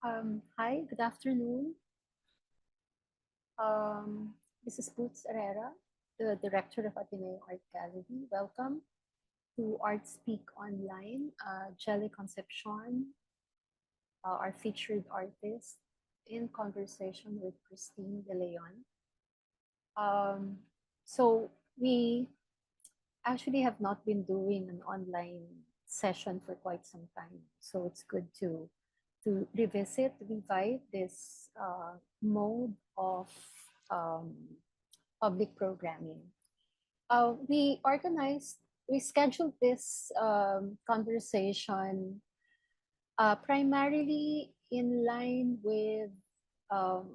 Hi, good afternoon. This is Boots Herrera, the Director of Ateneo Art Gallery. Welcome to Art Speak Online. Jelly Concepcion, our featured artist, in conversation with Christine De Leon. So we actually have not been doing an online session for quite some time. So it's good to revive this mode of um, public programming. We scheduled this conversation primarily in line with um,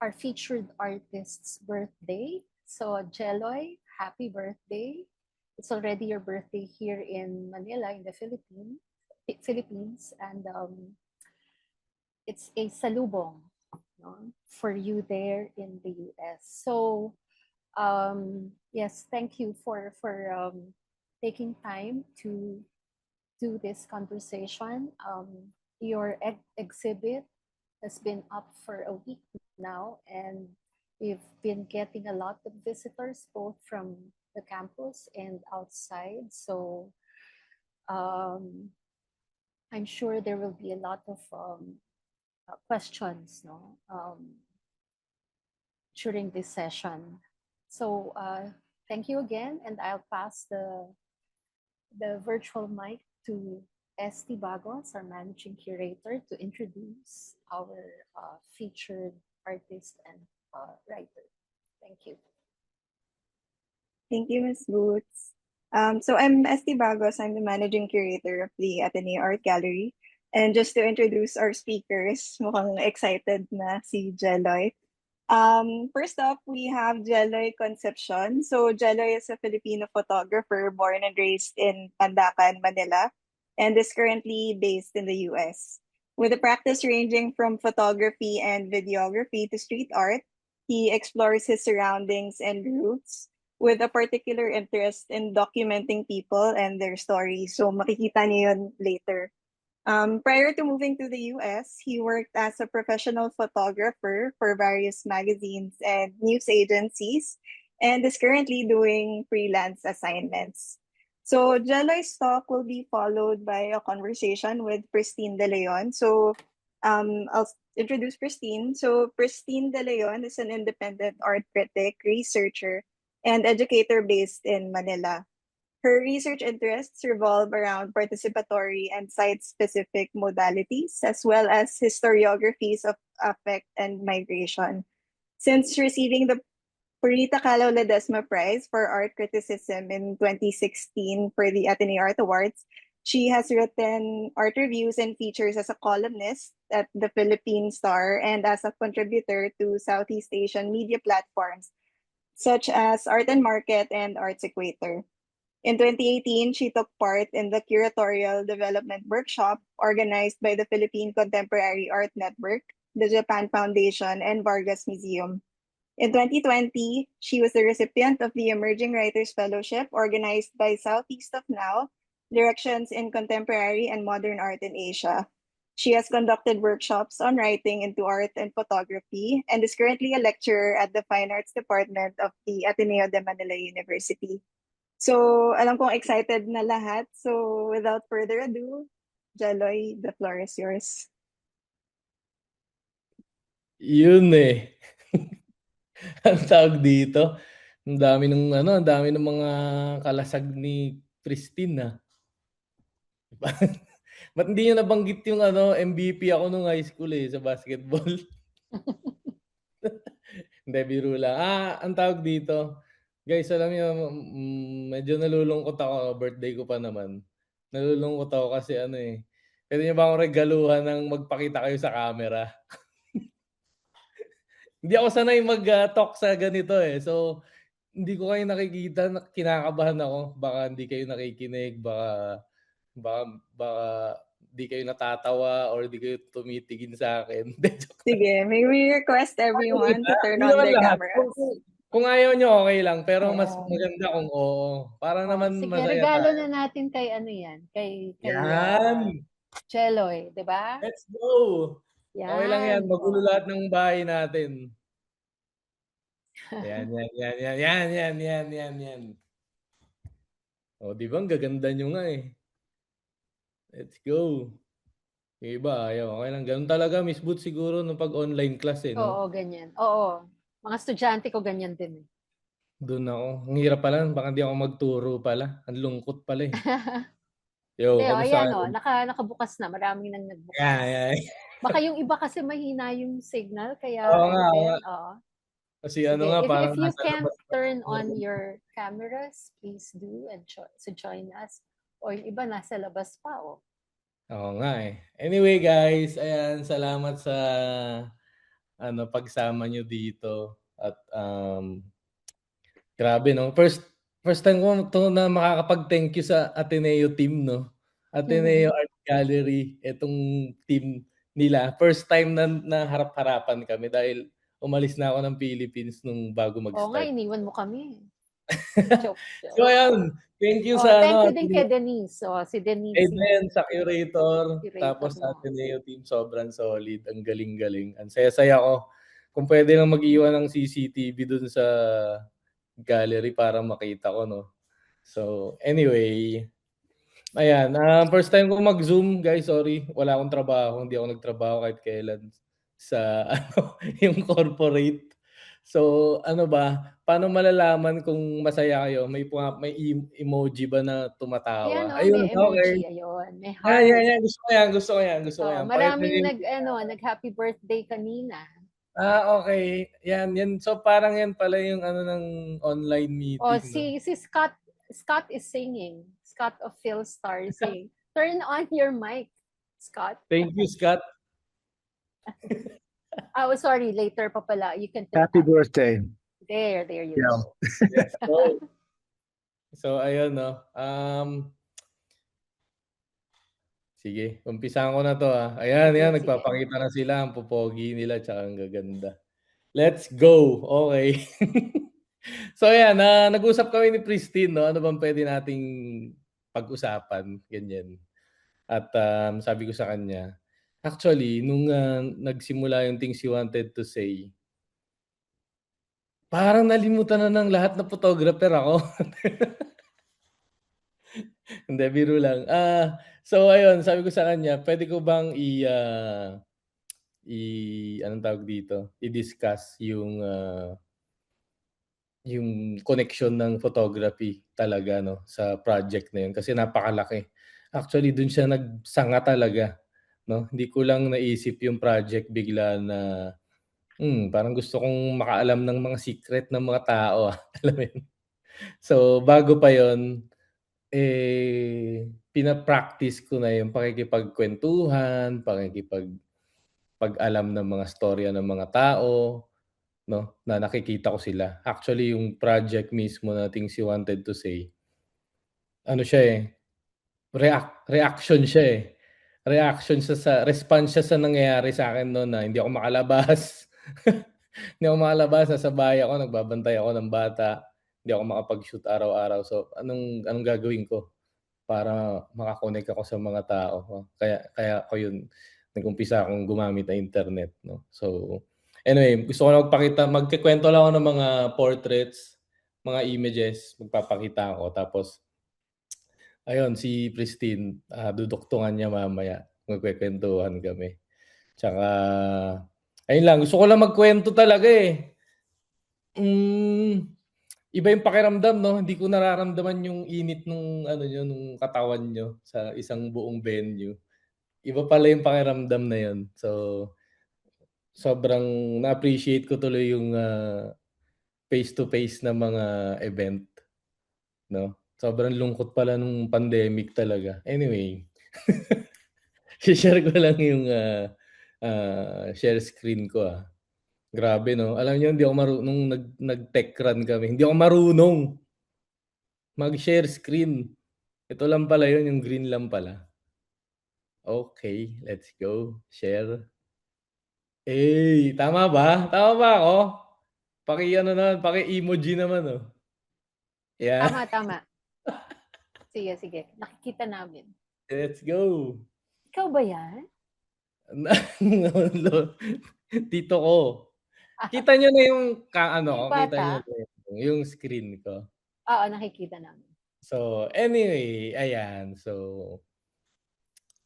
our featured artist's birthday. So, Jeloy, happy birthday. It's already your birthday here in Manila, in the Philippines, and it's a salubong, no, for you there in the US. So, yes, thank you for taking time to do this conversation. Your exhibit has been up for a week now, and we've been getting a lot of visitors, both from the campus and outside. So um, I'm sure there will be a lot of questions, no, during this session. So thank you again, and I'll pass the virtual mic to Esti Bagos, our managing curator, to introduce our featured artist and writer. Thank you. Thank you, Ms. Boots. So I'm Esti Bagos. I'm the managing curator of the Ateneo Art Gallery. And just to introduce our speakers, mukhang excited na si Jeloy. First up, we have Jeloy Concepcion. So Jeloy is a Filipino photographer born and raised in Pandacan, Manila, and is currently based in the US. With a practice ranging from photography and videography to street art, he explores his surroundings and roots with a particular interest in documenting people and their stories. So makikita niyo yun later. Prior to moving to the US, he worked as a professional photographer for various magazines and news agencies and is currently doing freelance assignments. So Jeloy's talk will be followed by a conversation with Christine De Leon. So I'll introduce Christine. So Christine De Leon is an independent art critic, researcher, and educator based in Manila. Her research interests revolve around participatory and site-specific modalities, as well as historiographies of affect and migration. Since receiving the Purita Calao Ledesma Prize for Art Criticism in 2016 for the Ateneo Art Awards, she has written art reviews and features as a columnist at the Philippine Star and as a contributor to Southeast Asian media platforms such as Art and Market and Arts Equator. In 2018, she took part in the curatorial development workshop organized by the Philippine Contemporary Art Network, the Japan Foundation, and Vargas Museum. In 2020, she was the recipient of the Emerging Writers Fellowship organized by Southeast of Now, Directions in Contemporary and Modern Art in Asia. She has conducted workshops on writing into art and photography and is currently a lecturer at the Fine Arts Department of the Ateneo de Manila University. So, alam kong excited na lahat. So, without further ado, Jaloy, the floor is yours. Yun eh. Ang tawag dito, ang dami ng mga kalasag ni Christine na. Ba't hindi niyo nabanggit yung MVP ako nung high school sa basketball? Hindi, biro lang. Ang tawag dito, guys, alam niyo, medyo nalulungkot ako, birthday ko pa naman. Nalulungkot ako kasi pwede niyo ba akong regaluhan ng magpakita kayo sa camera? Hindi ako sanay mag-talk sa ganito So, hindi ko kayo nakikita, kinakabahan ako. Baka hindi kayo nakikinig, baka di kayo natatawa or di kayo tumitingin sa akin. Sige, may we request everyone to turn Hindi on naman their lahat. cameras. Kung ayaw nyo, okay lang. Pero mas Oo. maganda kung oo. Para naman Sige, masaya regalo tayo. na natin kay ano yan, kay Yan! Jeloy, di ba? Let's go! Okay lang yan, Yan. magulo Oh. lahat ng bahay natin. Yan, yan, yan, yan, yan, yan, yan, yan, yan. O, di ba? Ang gaganda nyo nga eh. Let's go. Yung iba, ayaw. Okay lang. Ganun talaga, Miss Boot siguro nung pag-online class eh, no? Oo, ganyan. Oo. Mga estudyante ko ganyan din eh. Doon ako. Ang hirap pala. Baka hindi ako magturo pala. Ang lungkot pala eh. Yo, Hindi, kamusta ayan ka? o. Nakabukas na. Maraming nang nagbukas. Yan, yan. Baka yung iba kasi mahina yung signal. Kaya Oo ano nga, oo nga. din. Oo. Kasi Sige. ano nga, If parang you nasa can't labas pa. turn on your cameras, please do and join us. O yung iba nasa labas pa oh. Oo nga eh. Anyway guys, ayan, salamat sa pagsama nyo dito. At grabe no. First time ko to na makakapag-thank you sa Ateneo team, no? Ateneo Art Gallery, itong team nila. First time na harap-harapan kami dahil umalis na ako ng Philippines nung bago Oo nga, mag-start. iniwan mo kami. Joke. So ayan, thank you Oh, sa thank you din kay Denise. Oh, si Denise Aiden sa curator, curator tapos sa mo. Ateneo team, sobrang solid. Ang galing-galing. Ang saya-saya ko. Kung pwede lang mag-iwan ng CCTV dun sa gallery para makita ko, no? So, anyway, ayan. First time ko mag-Zoom, guys, sorry. Wala akong trabaho. Hindi ako nagtrabaho kahit kailan sa yung corporate. So, ano ba? Paano malalaman kung masaya kayo? May emoji ba na Ayan tumatawa? oh, Ayun, may okay. emoji. Ayun, may Yan, heart. yan, yan. Gusto ko yan, gusto ko yan, gusto ko Oh, yan. Pakita maraming niyo nag-happy birthday kanina. okay. Yan, yan. So, parang yan pala yung ng online Oh, meeting, no? si Scott is singing. Scott of Philstar is saying, turn on your mic, Scott. Thank you, Scott. Oh, sorry, later pa pala. You can Happy birthday. There you Yeah. go. Let's go. So, ayun, no? Sige, umpisahan ko na to, Ayan, Sige, yan. sige. Nagpapakita na sila. Ang pupogi nila, tsaka ang gaganda. Let's go. Okay. So, ayan. Nag-usap kami ni Pristine, no? Ano bang pwede nating pag-usapan? Ganyan. At sabi ko sa kanya, actually, nung nagsimula yung things you wanted to say, parang nalimutan na ng lahat na photographer ako. Hindi, biro lang. So ayun, sabi ko sa kanya, pwede ko bang anong tawag dito? I-discuss yung connection ng photography talaga, no, sa project na yun kasi napakalaki. Actually, dun siya nagsanga talaga, no? Hindi ko lang naisip yung project bigla na parang gusto kong makaalam ng mga secret ng mga tao, alam mo yun? So, bago pa yun, pina-practice ko na yung pakikipagkwentuhan, pag-alam ng mga storya ng mga tao, no, na nakikita ko sila. Actually, yung project mismo na Things You Wanted to Say, ano siya reaction siya Reaction siya response siya sa nangyayari sa akin noon na hindi ako makalabas. Hindi ako makalabas, nasa bahay ako, nagbabantay ako ng bata, hindi ako makapag-shoot araw-araw. So, anong gagawin ko para maka-connect ako sa mga tao? Kaya ako yun, nag-umpisa akong gumamit ng internet, no? So, anyway, gusto ko na magkukuwento lang ako ng mga portraits, mga images, magpapakita ako. Tapos, ayun, si Pristine, duduktungan niya mamaya, magkukuwentuhan kami. Tsaka, ayun lang, gusto ko lang magkwento talaga Iba yung pakiramdam, no? Hindi ko nararamdaman yung init nung nung katawan nyo sa isang buong venue. Iba pala yung pakiramdam na yun. So, sobrang na-appreciate ko tuloy yung face-to-face na mga event, no? Sobrang lungkot pala nung pandemic talaga. Anyway, share ko lang yung share screen ko, Grabe, no? Alam niyo, hindi ako marunong nag-tech run kami. Hindi ako marunong mag-share screen. Ito lang pala yun, yung green lang pala. Okay, let's go. Share. Tama ba? Tama ba ako? Paki-emoji naman, oh. Yeah. Tama. Sige. Nakikita namin. Let's go. Ikaw ba yan? Tito ko. Kita niyo na yung Yung kita niyo bata? na yung screen ko. Oo, nakikita namin. So, anyway, ayan. So,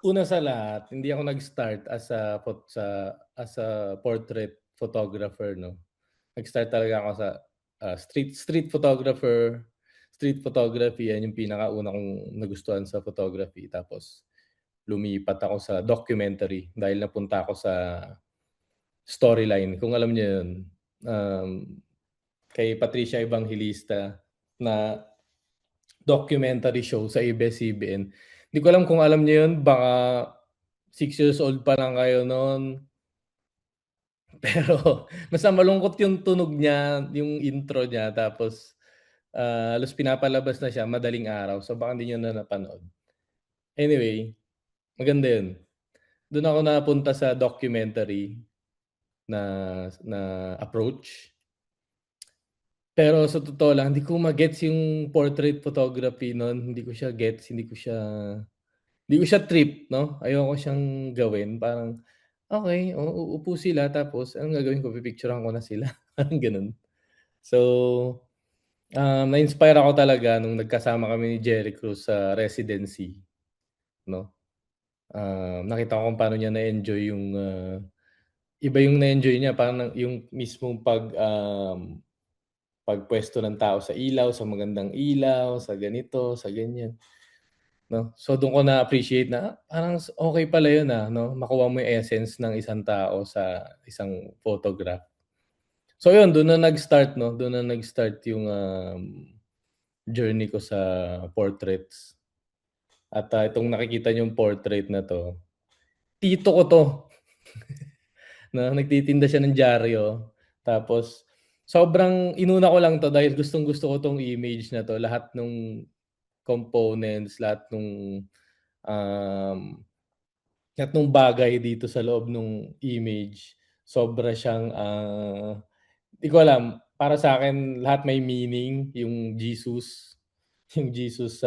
una sa lahat, hindi ako nag-start as a portrait photographer, 'no. Nag-start talaga ako sa, street photographer. Street photography, yan yung pinakauna kong nagustuhan sa photography. Tapos lumipat ako sa documentary dahil napunta ako sa Storyline, kung alam niyo yun. Um, Kay Patricia Evangelista na documentary show sa ABS-CBN. Hindi ko alam kung alam niyo yun, baka 6 years old pa lang kayo nun. Pero basta malungkot yung tunog niya, yung intro niya, tapos, halos pinapalabas na siya madaling araw, so baka hindi niyo na napanood. Anyway, maganda yun. Dun ako napunta sa documentary na na approach. Pero sa totoo lang hindi ko ma-gets yung portrait photography nun, hindi ko siya trip, 'no, ayoko siyang gawin. Parang, okey, uupo sila tapos anong gagawin ko, pipicturan ko na sila, parang gano'n. So, na-inspire ako talaga nung nagkasama kami ni Jerry Cruz sa residency, 'no. Nakita ko kung paano niya na-enjoy yung, iba yung na-enjoy niya, parang yung mismong pagpuwesto ng tao sa ilaw, sa magandang ilaw, sa ganito, sa ganyan, 'no. So dun ko na-appreciate na, parang okey pala yun, 'no, makuha mo yung essence ng isang tao sa isang photograph. So yun, dun na nag-start, 'no, dun na nag-start yung, journey ko sa portraits. At, itong nakikita niyong portrait na 'to, tito ko 'to. Na nagtitinda siya ng dyaryo. Tapos sobrang inuna ko lang 'to dahil gustong-gusto ko 'tong image na 'to. Lahat nung components, um, lahat nung bagay dito sa loob nung image, sobra siyang, 'di ko alam, para sa'kin lahat may meaning. Yung Jesus, yung Jesus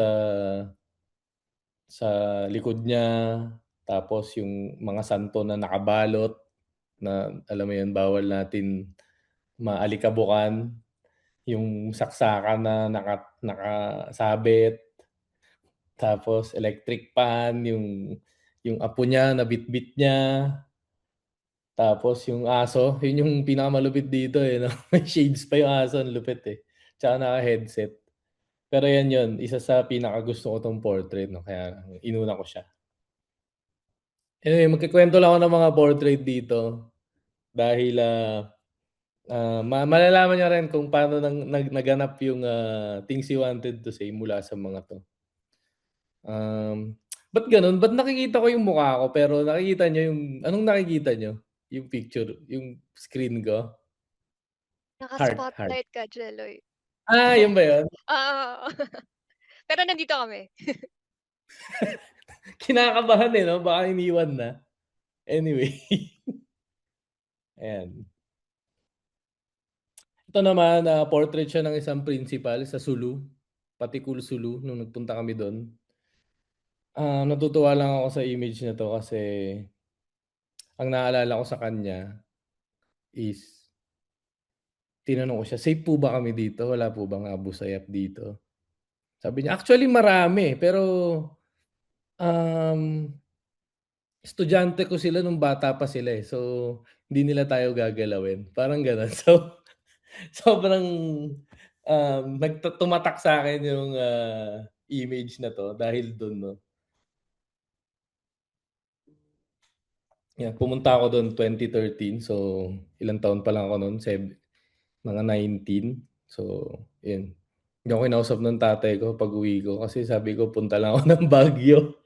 sa likod niya, tapos yung mga santo na nakabalot na alam mo yun, bawal natin maalikabukan, yung saksakan na nakasabit, tapos electric pan, yung apo niya na bitbit niya, tapos yung aso, yun yung pinakamalupit dito, eh, 'no, may shades pa yung aso, ang lupit, eh, tsaka naka-headset. Pero yan yun, isa sa pinakagusto ko 'tong portrait, 'no, kaya inuna ko siya. Anyway, magkukuwento lang ako ng mga portrait dito dahil, malalaman niyo rin kung paano naganap yung, things you wanted to say mula sa mga 'to. Ba't gano'n? Ba't nakikita ko yung mukha ko pero nakikita niyo yung anong nakikita niyo? Yung picture, yung screen ko? Heart, heart. Naka-spotlight ka, Jeloy. Yun ba yun? Oo. Pero nandito kami. Kinakabahan, eh, 'no, baka iniwan na. Anyway, ayan. Ito naman, portrait siya ng isang principal sa Sulu, Patticul, Sulu, nung nagpunta kami dun. Natutuwa lang ako sa image na 'to kasi ang naalala ko sa kanya is tinanong ko siya, "Safe po ba kami dito? Wala po bang Abu Sayyaf dito?" Sabi niya, "Actually marami, pero, um, estudyante ko sila nung bata pa sila, eh, so hindi nila tayo gagalawin." Parang gano'n. So, sobrang, tumatak sa'kin yung, image na 'to dahil dun, 'no. Pumunta ako dun 2013, so ilang taon pa lang ako nun, mga 19. So, yun. Hindi ako kinausap ng tatay ko pag-uwi ko kasi sabi ko punta lang ako ng Baguio.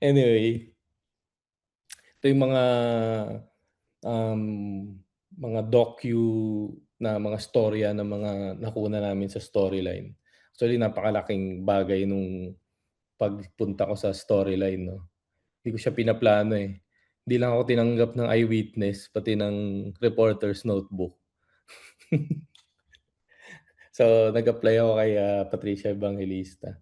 Anyway, ito yung um, mga na mga storya na mga nakuha namin sa Storyline. Actually, napakalaking bagay nung pagpunta ko sa Storyline, 'no. Hindi ko siya pinaplano, eh. Hindi lang ako tinanggap ng eyewitness, pati ng reporter's notebook. So, nag-apply ako kay, Patricia Evangelista.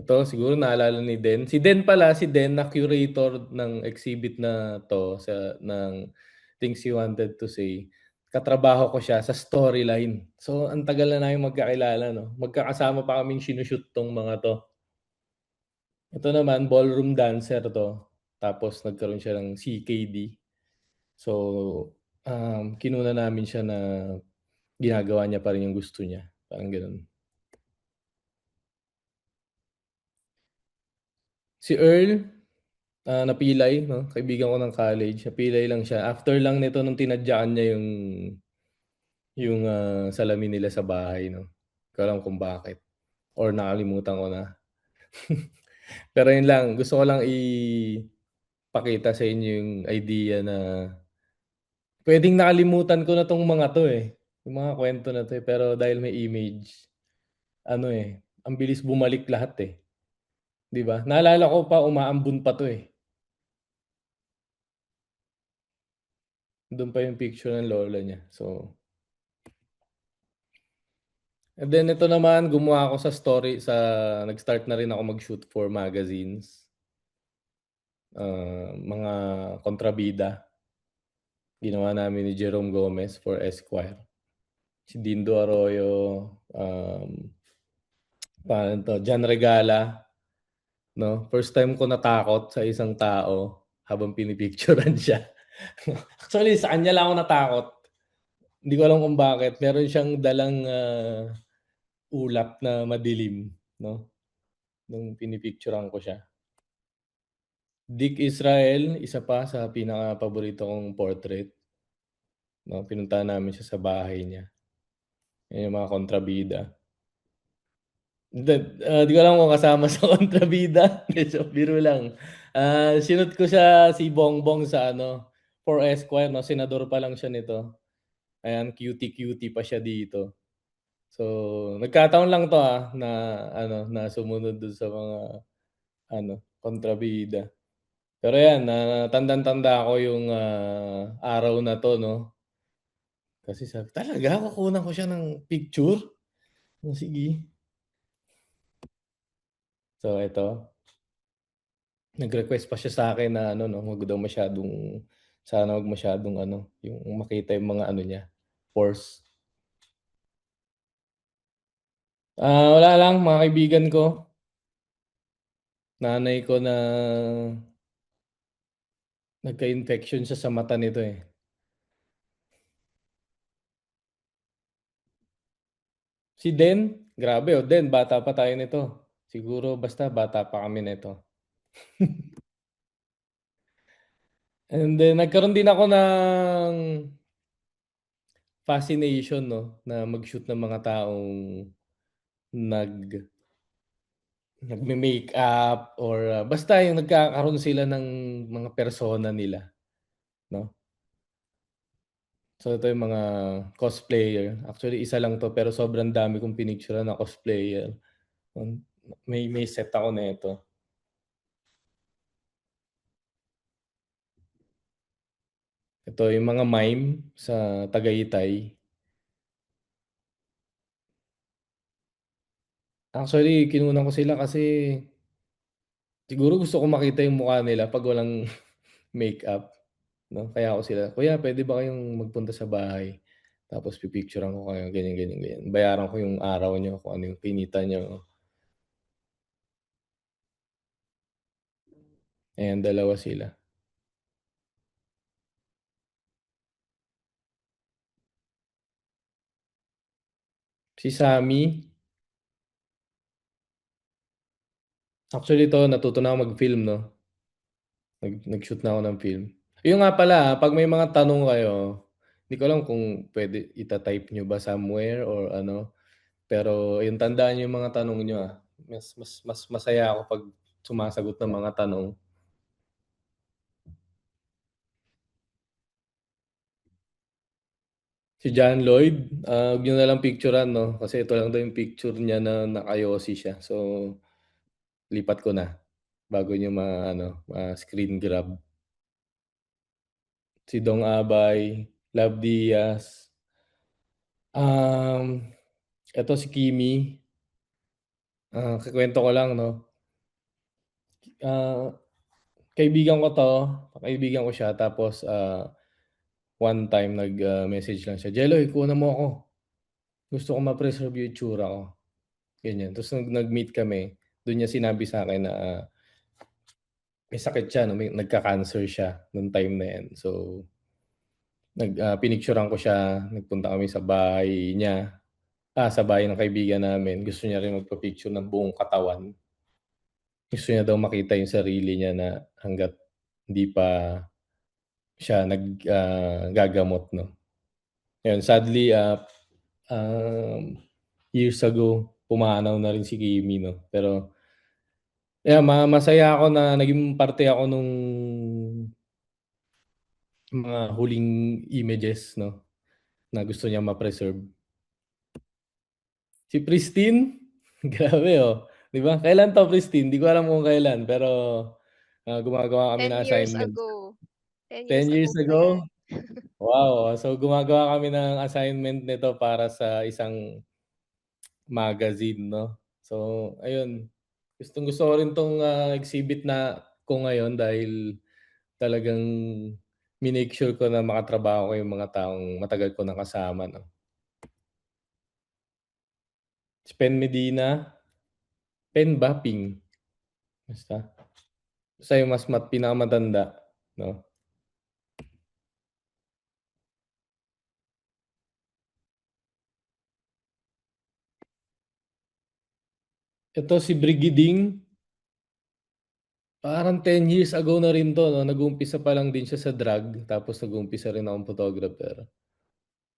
Ito siguro naalala ni Den. Si Den pala, si Den na curator ng exhibit na 'to ng Things You Wanted to Say, katrabaho ko siya sa Storyline. So, ang tagal na naming magkakilala 'no, magkakasama pa kaming shinu-shoot 'tong mga 'to. Ito naman ballroom dancer 'to, tapos nagkaroon siya ng CKD. So, kinuna namin siya na ginagawa niya pa rin yung gusto niya, parang gano'n. Si Earl, napilay 'no, kaibigan ko ng college, napilay lang siya. After lang nito nung tinadyakan niya yung salamin nila sa bahay 'no. Di ko alam kung bakit or nakalimutan ko na. Pero yun lang, gusto ko lang ipakita sa inyo yung idea na puwedeng nakalimutan ko na 'tong mga 'to, eh, yung mga kuwento na 'to, eh, pero dahil may image, ano, eh, ang bilis bumalik lahat, eh, 'di ba? Naalala ko pa umaambon pa 'to, eh. Dun pa yung picture ng lola niya. So and then ito naman gumawa ako nag-start na rin ako mag-shoot for magazines. Mga kontrabida. Ginawa namin ni Jerome Gomez for Esquire. Si Dindo Arroyo, paano 'to, John Regala, 'no? First time ko natakot sa isang tao habang pinipicturan siya. Actually sa kanya lang ako natakot. Hindi ko alam kung bakit. Meron siyang dalang, ulap na madilim 'no, nung pinipicturan ko siya. Dick Israel, isa pa sa pinakapaborito kong portrait 'no, pinuntahan namin siya sa bahay niya. Yan yung mga kontrabida. Hindi, di ko alam kung kasama sa kontrabida. Hindi, joke, biro lang. Sinut ko siya si Bongbong sa ano, for Esquire 'no, senador pa lang siya nito. Ayan, cutie-cutie pa siya dito. So, nagkataon lang 'to, na ano, na sumunod dun sa mga ano, kontrabida. Pero 'yan, tandang-tanda ko yung, araw na 'to 'no, kasi sabi, "Talaga kukunan ko siya ng picture?" Oh, sige. So eto, nag-request pa siya sa'kin na ano 'no, sana wag masyadong ano, yung makita yung mga ano niya, pores. Wala lang, mga kaibigan ko. Nanay ko na nagka-infection siya sa mata nito, eh. Si Den, grabe, oh, Den bata pa tayo nito. Siguro basta bata pa kami nito. And then nagkaroon din ako ng fascination 'no, na mag-shoot ng mga taong nag nagme-makeup or, basta yung nagkakaroon sila ng mga persona nila 'no. So ito yung mga cosplayer, actually isa lang 'to pero sobrang dami kong pinicturan na cosplayer. Hmm, may set ako nito. Ito yung mga mime sa Tagaytay. Actually kinunan ko sila kasi siguro gusto ko makita yung mukha nila 'pag walang makeup 'no. Kaya ako sila, "Kuya puwede ba kayong magpunta sa bahay tapos pi-picturan ko kayo ganyan, ganyan, ganyan. Bayaran ko yung araw niyo kung ano yung kinita niyo." Ayan, dalawa sila. Si Sammy, actually 'to natuto na ako mag-film 'no, nag-shoot na ako ng film. Yun nga pala, 'pag may mga tanong kayo, di ko alam kung puwede ita-type niyo ba somewhere or ano, pero ayun tandaan niyo yung mga tanong niyo, mas masaya ako 'pag sumasagot ng mga tanong. Si John Lloyd, wag niyo na lang picturan 'no, kasi ito lang daw yung picture niya na naka-yosi siya. So, lipat ko na bago niyo ma-screen grab. Si Dong Abay, Love Diaz, eto si Kimi, kukuwento ko lang 'no, Kaibigan ko siya tapos, one time message lang siya, "Jeloy kunan mo ako, gusto ko ma-preserve yung itsura ko." Ganyan. Tapos nag-meet kami, dun niya sinabi sa'kin na, may sakit siya 'no, nagka-cancer siya nung time na yan. So, pinicturan ko siya, nagpunta kami sa bahay niya, sa bahay ng kaibigan namin. Gusto niya rin magpa-picture ng buong katawan. Gusto niya daw makita yung sarili niya na hangga't hindi pa siya gagamot 'no. Ayun, sadly, years ago pumanaw na rin si Kimi 'no. Pero masaya ako na naging parte ako nung mga huling images 'no, na gusto niyang ma-preserve. Si Pristine, grabe, 'di ba? Kailan 'to Pristine? Di ko alam kung kailan pero, gumagawa kami 10 ng years assignments. ago. 10 10 years years ago pa ago? yan. Wow! So, gumagawa kami ng assignment nito para sa isang magazine 'no. So, ayun, gustong-gusto ko rin 'tong, exhibit ko ngayon dahil talagang minake sure ko na makatrabaho ko yung mga taong matagal ko ng kasama 'no. Si Pen Medina, Pen ba, Ping? Basta. Basta yung pinakamatanda 'no. Ito si Brigiding, parang 10 years ago na rin 'to 'no, nag-uumpisa pa lang din siya sa drag tapos nag-uumpisa rin akong photographer.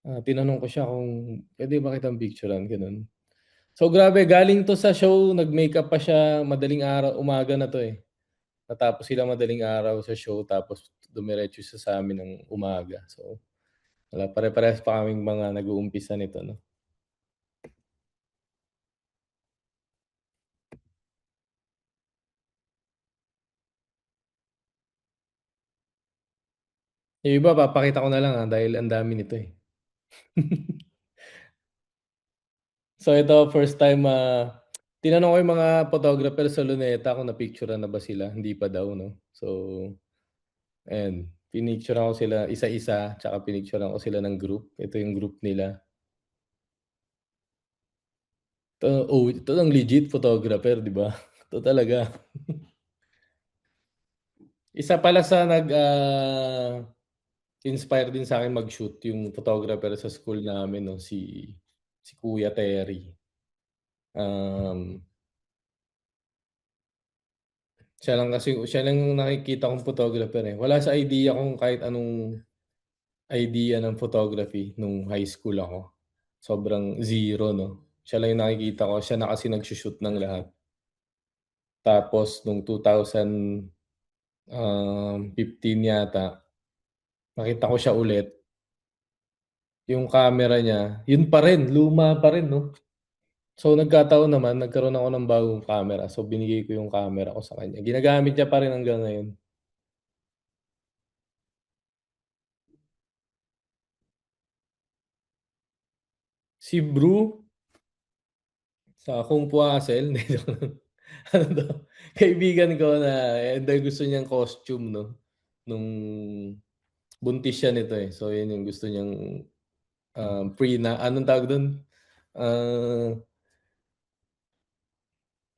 Tinanong ko siya kung puwede ba kitang picturan, gano'n. So grabe, galing 'to sa show, nag-makeup pa siya madaling araw, umaga na 'to, eh. Natapos sila madaling araw sa show tapos dumiretso siya sa amin ng umaga. So, wala, pare-parehas pa kaming mga nag-uumpisa nito 'no. Yung iba papakita ko na lang, dahil ang dami nito, eh. So ito first time, tinanong ko yung mga photographer sa Luneta kung na-picturan na ba sila, hindi pa daw 'no. So, ayan, pinicturan ko sila isa-isa tsaka pinicturan ko sila ng group. Ito yung group nila. Ito ang legit photographer, 'di ba? Ito talaga. Isa pala sa inspire din sa'kin mag-shoot yung photographer sa school namin 'no, si Kuya Terry. Um, siya lang yung nakikita kong photographer, eh. Wala sa idea kong kahit anong idea ng photography nung high school ako. Sobrang zero 'no. Siya lang yung nakikita ko, siya na kasi nagso-shoot ng lahat. Tapos nung 2015 yata, nakita ko siya ulit, yung camera niya, yun pa rin, luma pa rin 'no. So nagkataon naman nagkaroon ako ng bagong camera, so binigay ko yung camera ko sa kanya. Ginagamit niya pa rin hanggang ngayon. Si Bru sa Kung Fu Hustle, hindi, joke lang. Ano 'to, kaibigan ko na, dahil gusto niyang costume 'no, nung buntis siya nito, eh. So yun yung gusto niyang, anong tawag dun? Ah,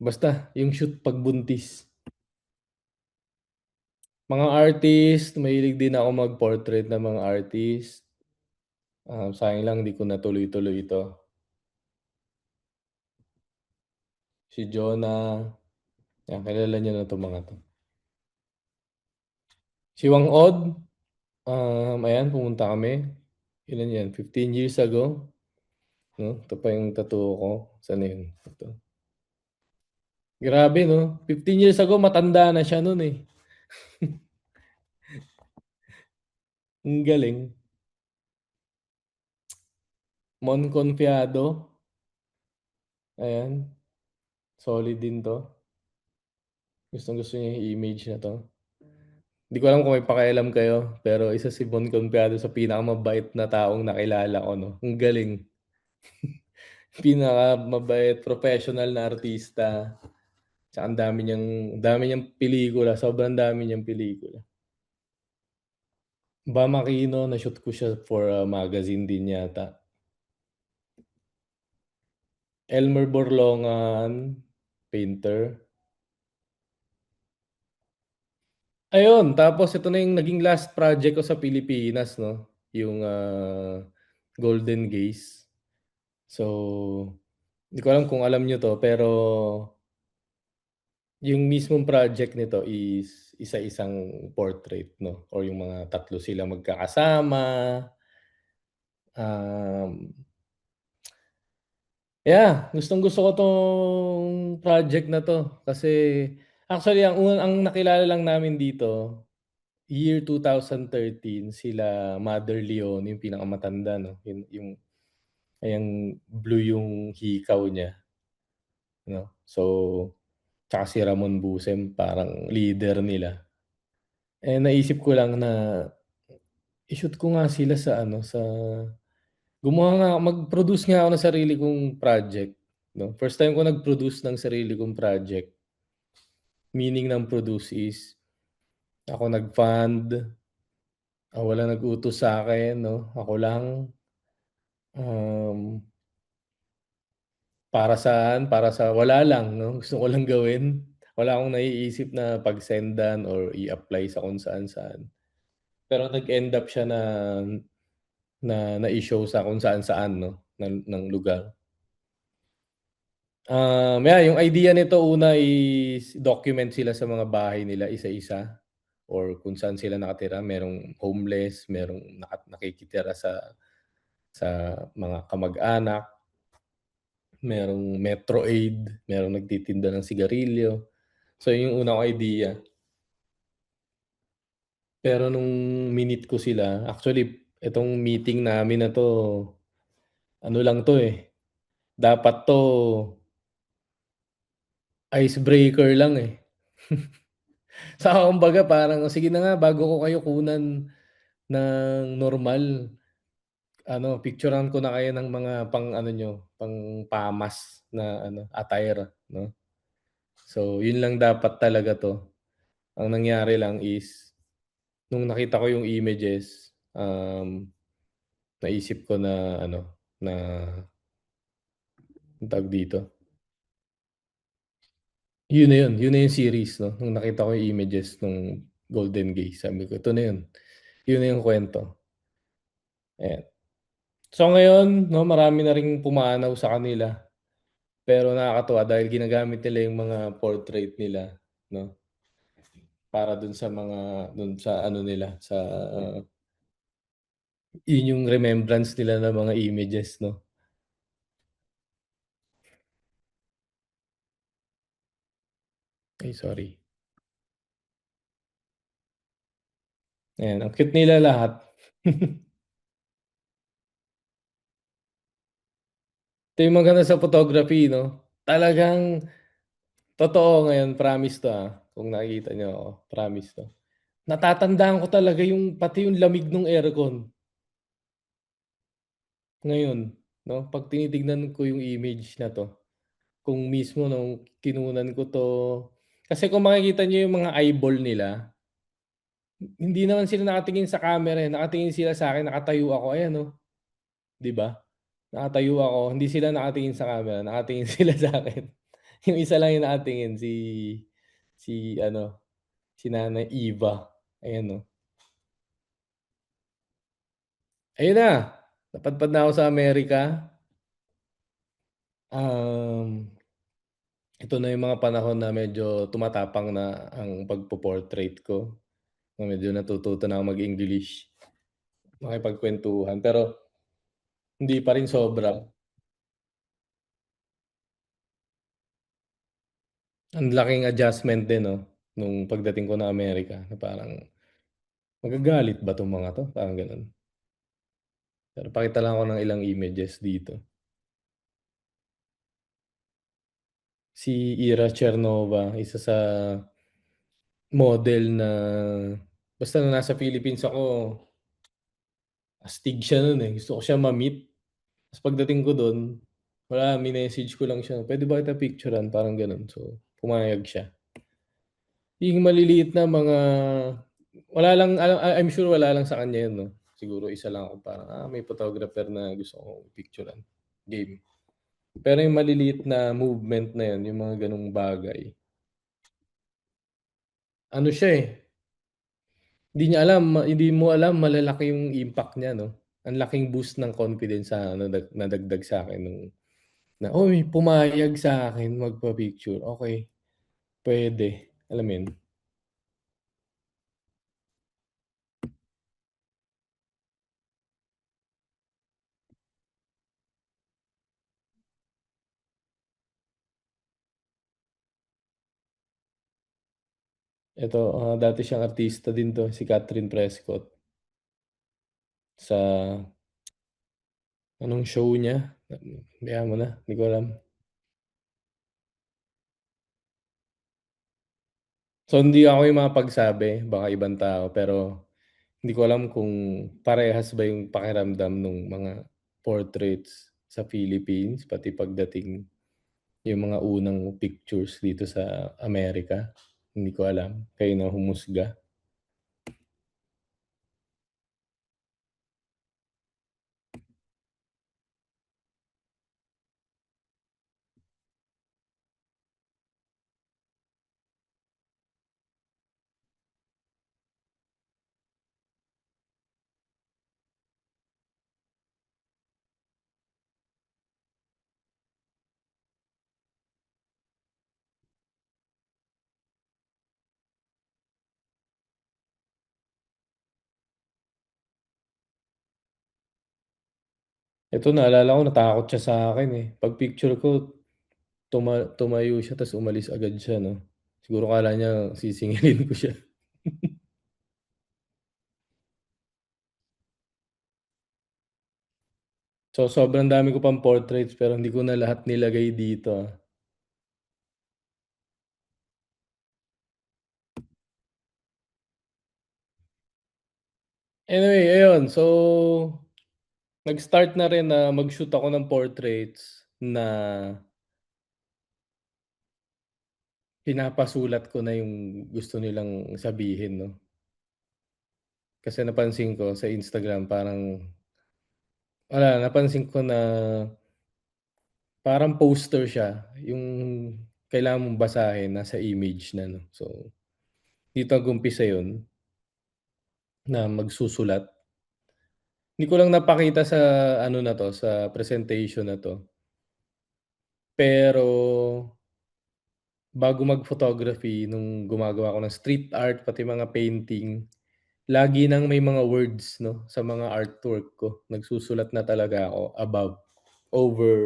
basta yung shoot 'pag buntis. Mga artist, mahilig din ako mag-portrait ng mga artist. Sayang lang di ko natuloy-tuloy ito. Si Jonah, yan, kilala niyo na 'tong mga 'to. Si Wang Od, ayan, pumunta kami. Kailan 'yan, 15 years ago 'no. Ito pa yung tattoo ko. Saan na yun? Ito. Grabe 'no, 15 years ago matanda na siya nun, eh. Ang galing. Mon Confiado, ayan, solid din 'to. Gustong-gusto niya yung image na 'to. Di ko alam kung may pakialam kayo, pero isa si Mon Confiado sa pinakamabait na taong nakilala ko 'no. Ang galing. Pinakamabait, professional na artista. Tsaka ang dami niyang pelikula, sobrang dami niyang pelikula. Bam Aquino, na-shoot ko siya for a magazine din yata. Elmer Borlongan, painter. Ayun, tapos ito na yung naging last project ko sa Pilipinas, no? Yung Golden Gaze. So, hindi ko alam kung alam nyo to, pero yung mismong project nito is isa-isang portrait, no? Or yung mga tatlo sila magkakasama. Yeah, gustong-gusto ko 'tong project na 'to kasi actually ang nakilala lang namin dito, year 2013 sila Mother Leon, yung pinakamatanda 'no, yung ayan blue yung hikaw niya 'no. So, tsaka si Ramon Busem parang leader nila. Eh, naisip ko lang na i-shoot ko nga sila sa ano, mag-produce nga ako ng sarili kong project 'no. First time ko nag-produce ng sarili kong project. Meaning ng produce is ako nag-fund, walang nag-utos sa'kin 'no, ako lang. Um, para saan? Para sa wala lang 'no, gusto ko lang gawin. Wala akong naiisip na pagsendan or i-apply sa kung saan-saan. Pero nag-end up siya na nai-show sa kung saan-saan 'no, ng lugar. Yeah, yung idea nito una is document sila sa mga bahay nila isa-isa or kung saan sila nakatira. Merong homeless, merong nakikitira sa mga kamag-anak, merong Metro Aid, merong nagtitinda ng sigarilyo. So, yun yung una kong idea. Pero nung minute ko sila, actually itong meeting namin na 'to, ano lang 'to, dapat 'to icebreaker lang, Saka kumbaga parang, "Sige na nga bago ko kayo kunan ng normal, ano picturan ko na kayo ng mga pang-ano niyo, pang-pamas na ano, attire 'no." So, yun lang dapat talaga 'to. Ang nangyari lang is nung nakita ko yung images, naisip ko na ano, na anong tawag dito, yun na yung series 'no. Nung nakita ko yung images nung Golden Gaze sabi ko, "Ito na yun, yun na yung kuwento." Ayan. So ngayon 'no, marami na ring pumanaw sa kanila, pero nakakatuwa dahil ginagamit nila yung mga portrait nila 'no, para dun sa ano nila, yun yung remembrance nila ng mga images 'no. Ay sorry. Ayan, ang cute nila lahat. Ito yung maganda sa photography 'no, talagang totoo ngayon promise 'to, kung nakikita niyo ako, promise 'to. Natatandaan ko talaga yung pati yung lamig nung aircon, ngayon 'no, 'pag tinitignan ko yung image na 'to, kung mismo nung kinunan ko 'to kasi kung makikita niyo yung mga eyeball nila, hindi naman sila nakatingin sa camera, nakatingin sila sa'kin, nakatayo ako, ayan oh, 'di ba? Nakatayo ako, hindi sila nakatingin sa camera, nakatingin sila sa'kin. Yung isa lang yung nakatingin si ano, si Nanay Eva, ayan oh. Ayun na, napadpad na ako sa Amerika. Um, ito na yung mga panahon na medyo tumatapang na ang pagpo-portrait ko, na medyo natututo na akong mag-English, makipagkuwentuhan, pero hindi pa rin sobra. Ang laking adjustment din 'no, nung pagdating ko ng Amerika na parang, "Magagalit ba 'tong mga 'to?" Parang gano'n. Pero pakita lang ako ng ilang images dito. Si Ira Chernova, isa sa model na basta nung nasa Philippines ako, astig siya nun, gusto ko siya ma-meet. Ta's pagdating ko dun, wala, minessage ko lang siya, "Puwede ba kita picturan?" Parang gano'n. So, pumayag siya. Yung maliliit na mga wala lang I'm sure wala lang sa kanya yun 'no. Siguro isa lang ako parang, may photographer na gusto kong picturean, game. Pero yung maliliit na movement na yun, yung mga gano'ng bagay, ano siya, hindi mo alam malalaki yung impact niya 'no. Ang laking boost ng confidence sa nadagdag sa'kin nung na, "Uy, pumayag sa'kin magpa-picture, okey, puwede." Alam mo yun? Ito, dati siyang artista din 'to, si Catherine Prescott. Sa anong show niya, hayaan mo na, hindi ko alam. So, hindi ako yung makapagsabi, baka ibang tao, pero hindi ko alam kung parehas ba yung pakiramdam nung mga portraits sa Philippines, pati pagdating yung mga unang pictures dito sa Amerika. Hindi ko alam, kayo na humusga. Ito naalala ko natakot siya sa'kin, 'Pag picture ko tumayo siya ta's umalis agad siya 'no. Siguro akala niya sisingilin ko siya. So, sobrang dami ko pang portraits pero hindi ko na lahat nilagay dito, Anyway, ayun. So, nag-start na rin na mag-shoot ako ng portraits na pinapasulat ko na yung gusto nilang sabihin 'no. Kasi napansin ko sa Instagram parang napansin ko na parang poster siya, yung kailangan mong basahin nasa image na 'no. So, dito nag-umpisa yun na magsusulat. Hindi ko lang napakita sa ano na 'to, sa presentation na 'to. Pero bago mag-photography nung gumagawa ako ng street art pati mga painting, lagi ng may mga words 'no, sa mga artwork ko. Nagsusulat na talaga ako over,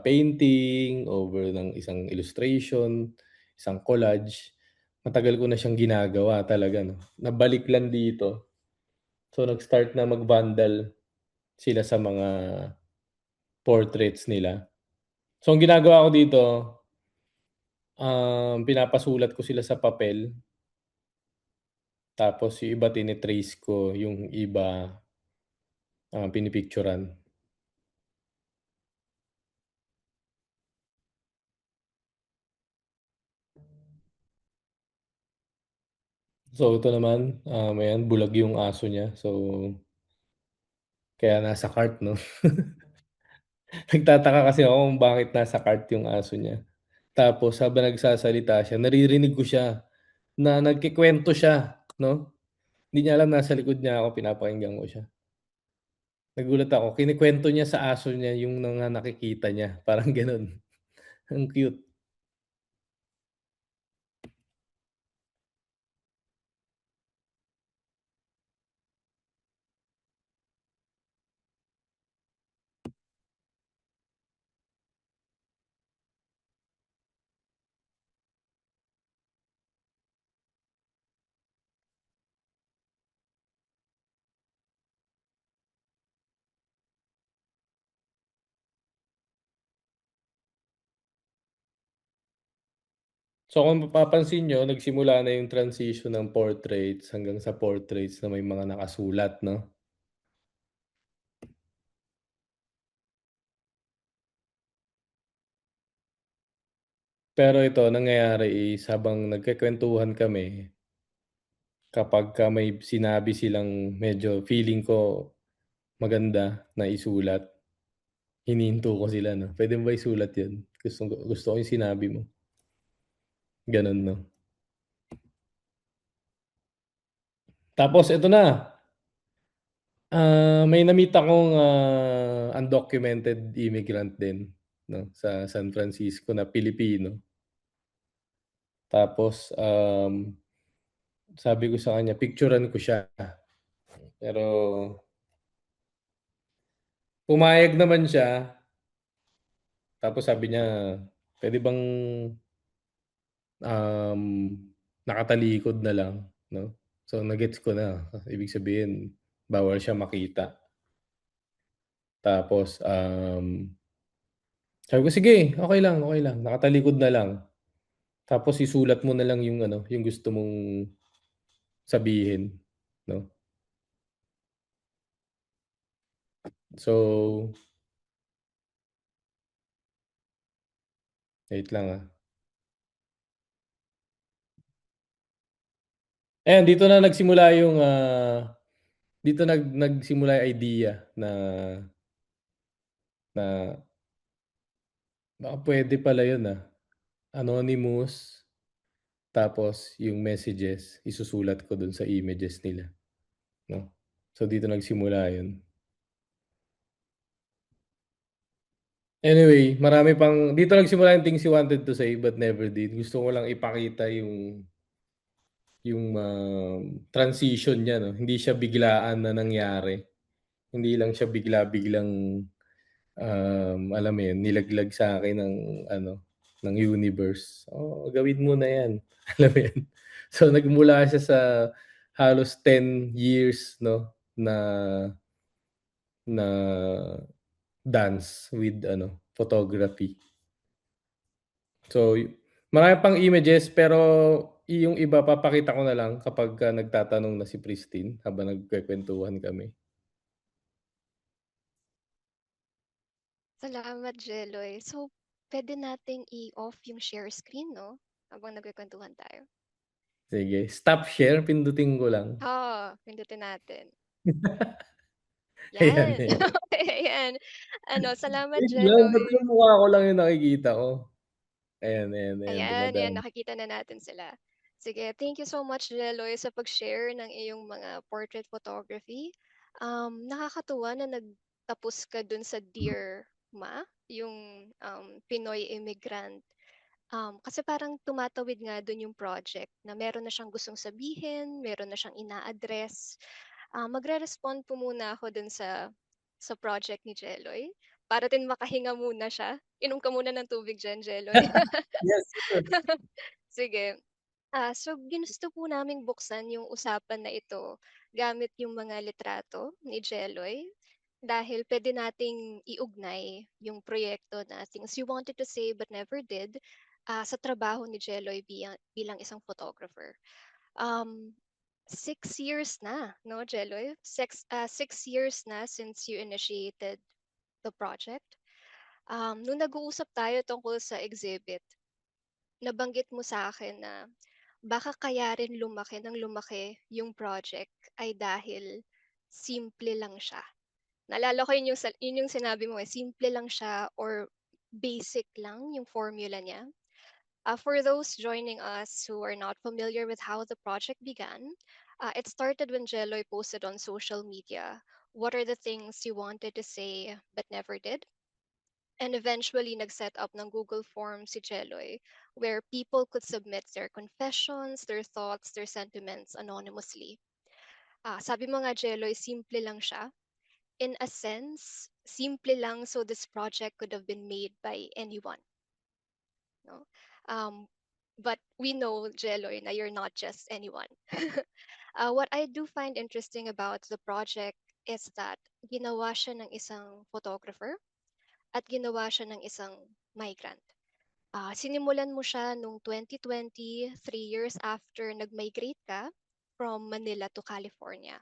painting, over ng isang illustration, isang collage. Matagal ko na siyang ginagawa talaga 'no. Nabalik lang dito, so nag-start na mag-vandal sila sa mga portraits nila. So ang ginagawa ko dito, pinapasulat ko sila sa papel, tapos yung iba tine-trace ko, yung iba, pinipicturan. So ito naman, ayan bulag yung aso niya, so kaya nasa cart 'no. Nagtataka kasi ako kung bakit nasa cart yung aso niya. Tapos habang nagsasalita siya, naririnig ko siya na nagkukuwento siya 'no. Hindi niya alam nasa likod niya ako, pinapakinggan ko siya. Nagulat ako, kinukuwento niya sa aso niya yung mga nakikita niya, parang gano'n. Ang cute. So kung mapapansin niyo nagsimula na yung transition ng portraits hanggang sa portraits na may mga nakasulat 'no. Pero ito nangyayari is habang nagkukuwentuhan kami, kapagka may sinabi silang medyo feeling ko maganda na isulat, hinihinto ko sila 'no, "Puwede mo ba isulat 'yun? Gusto ko 'yung sinabi mo." Gano'n 'no. Tapos ito na, may na-meet akong, undocumented immigrant din 'no, sa San Francisco na Pilipino. Tapos, sabi ko sa kanya picturan ko siya, pero pumayag naman siya. Tapos sabi niya, "Puwede bang, um, nakatalikod na lang?" 'No. So na-gets ko na, ibig sabihin bawal siya makita. Tapos, sabi ko, "Sige, okey lang, nakatalikod na lang. Tapos isulat mo na lang yung ano, yung gusto mong sabihin." 'No. So, wait lang, Ayan dito nagsimula yung idea na baka puwede pala yun, anonymous, tapos yung messages isusulat ko dun sa images nila, 'no. So dito nagsimula yun. Anyway, marami pang dito nagsimula yung things you wanted to say but never did. Gusto ko lang ipakita yung, transition niya 'no, hindi siya biglaan na nangyari. Hindi lang siya bigla-biglang, alam mo yun, nilaglag sa'kin ng ano, ng universe, "Oh, gawin mo na 'yan." Alam mo yun? So, nagmula siya sa halos 10 years 'no, na na dance with ano, photography. So, marami pang images pero yung iba papakita ko na lang kapagka nagtatanong na si Pristine habang nagkukuwentuhan kami. Salamat, Jeloy. So, puwede nating i-off yung share screen 'no, habang nagkukuwentuhan tayo? Sige, stop share pindutin ko lang. Oo, pindutin natin. Ayan, 'Yan, ayan. okey, ayan. Ano, salamat, Wait lang, ba't Jeloy. yung mukha ko lang yung nakikita ko? Ayan, ayan, ayan, Ayan, ayan, dumadaan. nakikita na natin sila. Sige, thank you so much, Jeloy, sa pag-share ng iyong mga portrait photography. Nakakatuwa na nagtapos ka dun sa Dear Ma, yung Pinoy immigrant. Kasi parang tumatawid nga dun yung project na meron na siyang gustong sabihin, meron na siyang ina-address. Magre-respond po muna ako dun sa project ni Jeloy para din makahinga muna siya. Inom ka muna ng tubig diyan, Jeloy. Yes, sir. Sige. So ginusto po naming buksan yung usapan na ito gamit yung mga litrato ni Jeloy dahil pwede nating iugnay yung proyekto na Things You Wanted to Say But Never Did sa trabaho ni Jeloy bilang isang photographer. Um, 6 years na, no, Jeloy? 6 years na since you initiated the project. Nung nag-uusap tayo tungkol sa exhibit, nabanggit mo sa akin na baka kaya rin lumaki ng lumaki yung project ay dahil simple lang siya. Naalala ko yun yung sinabi mo, simple lang siya or basic lang yung formula niya. For those joining us who are not familiar with how the project began, it started when Jeloy posted on social media, "What are the things you wanted to say but never did?" And eventually nag-set up ng Google Form si Jeloy where people could submit their confessions, their thoughts, their sentiments anonymously. Sabi mo nga, Jeloy, simple lang siya. In a sense, simple lang so this project could have been made by anyone. No? Um, but we know, Jeloy, na you're not just anyone. What I do find interesting about the project is that ginawa siya ng isang photographer at ginawa siya ng isang migrant. Sinimulan mo siya noong 2020, 3 years after nag-migrate ka from Manila to California.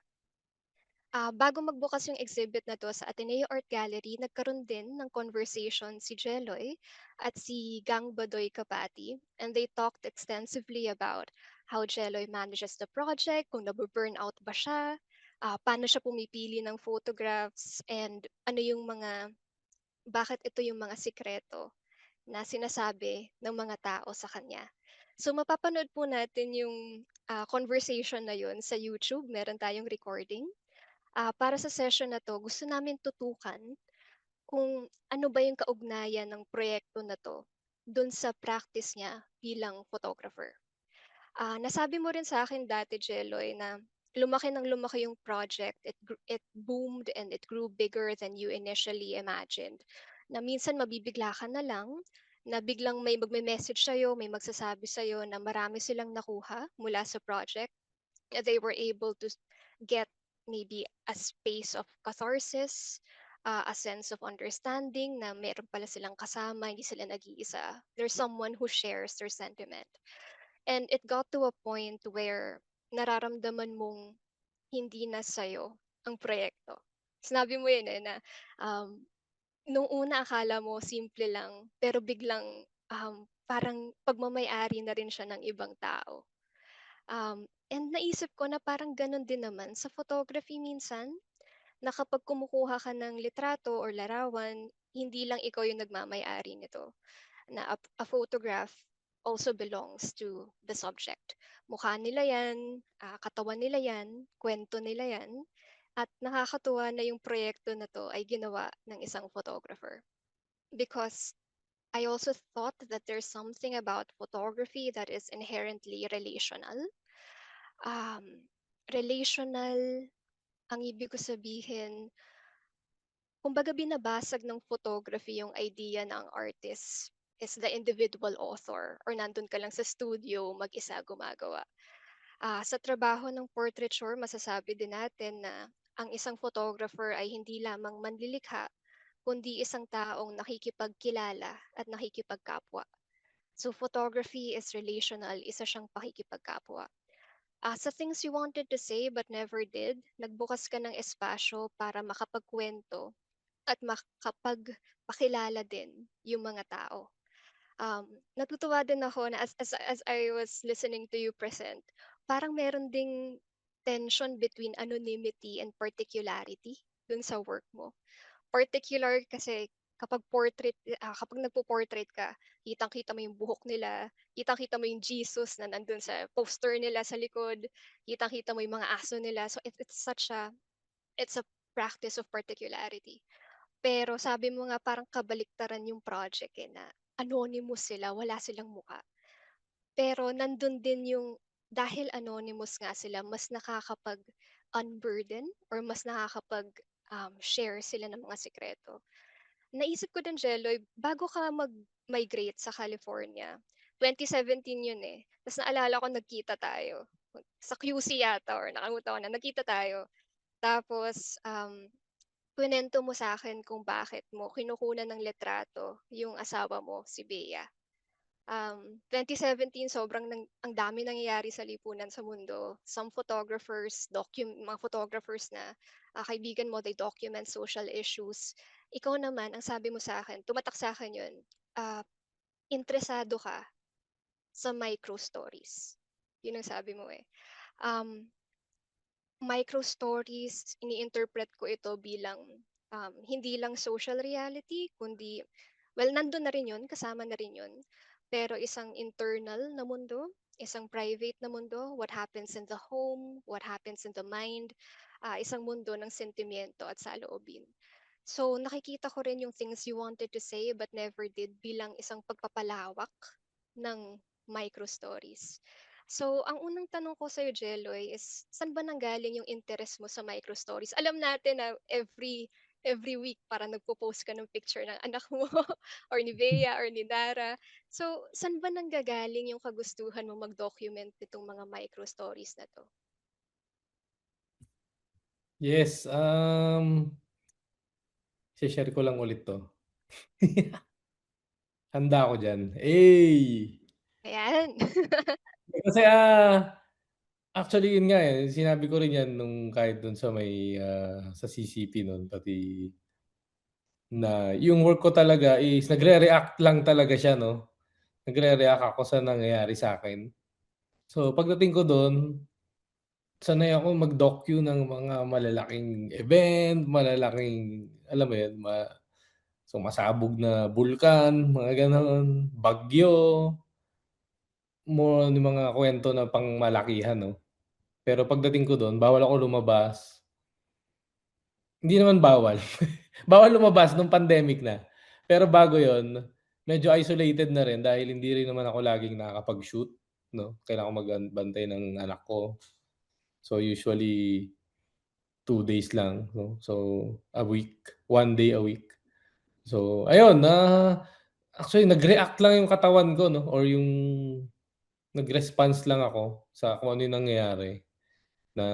Bago magbukas yung exhibit na 'to sa Ateneo Art Gallery, nagkaroon din ng conversation si Jeloy at si Gang Badoy Kapati, and they talked extensively about how Jeloy manages the project, kung nabu-burnout ba siya, paano siya pumipili ng photographs, and ano yung bakit ito yung mga sikreto na sinasabi ng mga tao sa kanya. So mapapanood po natin yung conversation na yun sa YouTube, meron tayong recording. Para sa session na 'to, gusto namin tutukan kung ano ba yung kaugnayan ng proyekto na 'to dun sa practice niya bilang photographer. Nasabi mo rin sa akin dati, Jeloy, na lumaki ng lumaki yung project. It boomed and it grew bigger than you initially imagined. Na minsan mabibigla ka na lang, na biglang may magme-message sa'yo, may magsasabi sa'yo na marami silang nakuha mula sa project. They were able to get maybe a space of catharsis, a sense of understanding na meron pala silang kasama, hindi sila nag-iisa. There's someone who shares their sentiment. And it got to a point where nararamdaman mong hindi na sa'yo ang proyekto. Sinabi mo yun na um, nung una akala mo simple lang, pero biglang parang pagmamay-ari na rin siya ng ibang tao. And naisip ko na parang ganun din naman sa photography minsan, na kapag kumukuha ka ng litrato or larawan, hindi lang ikaw yung nagmamay-ari nito. Na a photograph also belongs to the subject. Mukha nila yan, katawan nila yan, kwento nila yan, at nakakatuwa na yung proyekto na to ay ginawa ng isang photographer. Because I also thought that there's something about photography that is inherently relational. Relational, ang ibig ko sabihin, kumbaga binabasag ng photography yung idea na ang artist is the individual author or nandun ka lang sa studio, mag-isa gumagawa. Sa trabaho ng portraiture, masasabi din natin na ang isang photographer ay hindi lamang manlilikha, kundi isang taong nakikipagkilala at nakikipagkapwa. So photography is relational, isa siyang pakikipagkapwa. Sa things you wanted to say but never did, nagbukas ka ng espasyo para makapagkwento at makapagpakilala din yung mga tao. Natutuwa din ako na as I was listening to you present, parang meron ding tension between anonymity and particularity dun sa work mo. Particular kasi kapag nagpo-portrait ka, kitang-kita mo yung buhok nila, kitang-kita mo yung Jesus na nandun sa poster nila sa likod, kitang-kita mo yung mga aso nila. So it's a practice of particularity. Pero sabi mo nga parang kabaliktaran yung project na anonymous sila, wala silang mukha. Pero nandun din yung dahil anonymous nga sila, mas nakakapag-unburden or mas share sila ng mga sikreto. Naisip ko din, Jeloy, bago ka mag-migrate sa California, 2017 yun eh. Tapos naalala ko nagkita tayo. Sa QC yata or nakalimutan ko na, nagkita tayo. Tapos, kwento mo sa akin kung bakit mo kinukunan ng litrato yung asawa mo, si Bea. 2017, ang dami nangyayari sa lipunan sa mundo. Some photographers, mga photographers na kaibigan mo, they document social issues. Ikaw naman, ang sabi mo sa akin, tumatak sa akin yun, interesado ka sa micro stories. Yun ang sabi mo eh. Micro stories, ini-interpret ko ito bilang hindi lang social reality, kundi, well, nandun na rin yun, kasama na rin yun. Pero isang internal na mundo, isang private na mundo, what happens in the home, what happens in the mind, isang mundo ng sentimiento at saloobin. So nakikita ko rin yung things you wanted to say but never did bilang isang pagpapalawak ng micro stories. So, ang unang tanong ko sa'yo, Jeloy, is saan ba nanggaling yung interest mo sa micro stories? Alam natin na every week para nagpo-post ka ng picture ng anak mo or ni Bea or ni Dara. So, saan ba nanggagaling yung kagustuhan mo mag-document nitong mga micro stories na to? Yes, share ko lang ulit 'to. Handa ako diyan. Ayan. Kasi, Actually, yun nga, eh, sinabi ko rin 'yan nung kahit dun sa may, sa CCP nun pati na yung work ko talaga is nagre-react lang talaga siya 'no, nagre-react ako sa nangyayari sa'kin. So, pagdating ko dun, sanay ako mag-docu ng mga malalaking event, malalaking alam mo yun, sumasabog na bulkan, mga gano'n, bagyo, more on yung mga kuwento na pangmalakihan 'no. Pero pagdating ko dun bawal ako lumabas. Hindi naman bawal. Bawal lumabas nung pandemic na. Pero bago yon medyo isolated na rin dahil hindi rin naman ako laging nakakapag-shoot 'no. Kailangan ko bantay ng anak ko. So, usually 2 days lang 'no. So, a week, 1 day a week. So, ayun actually nag-react lang yung katawan ko 'no or yung nag-response lang ako sa kung ano yung nangyayari na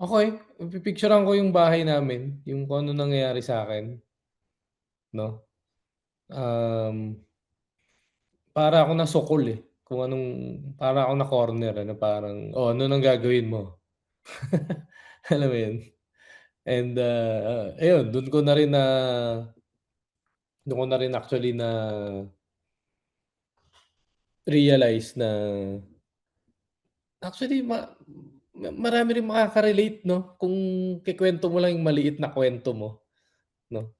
okey, pipicturan ko yung bahay namin, yung kung ano nangyayari sa'kin 'no. Um, para ako nasukol, eh, kung anong para ako na-corner, na parang, "Oh, ano ng gagawin mo?" Alam mo yun? And, ayun dun ko na rin actually na-realize na actually marami ring makaka-relate 'no, kung ikukuwento mo lang yung maliit na kuwento mo 'no.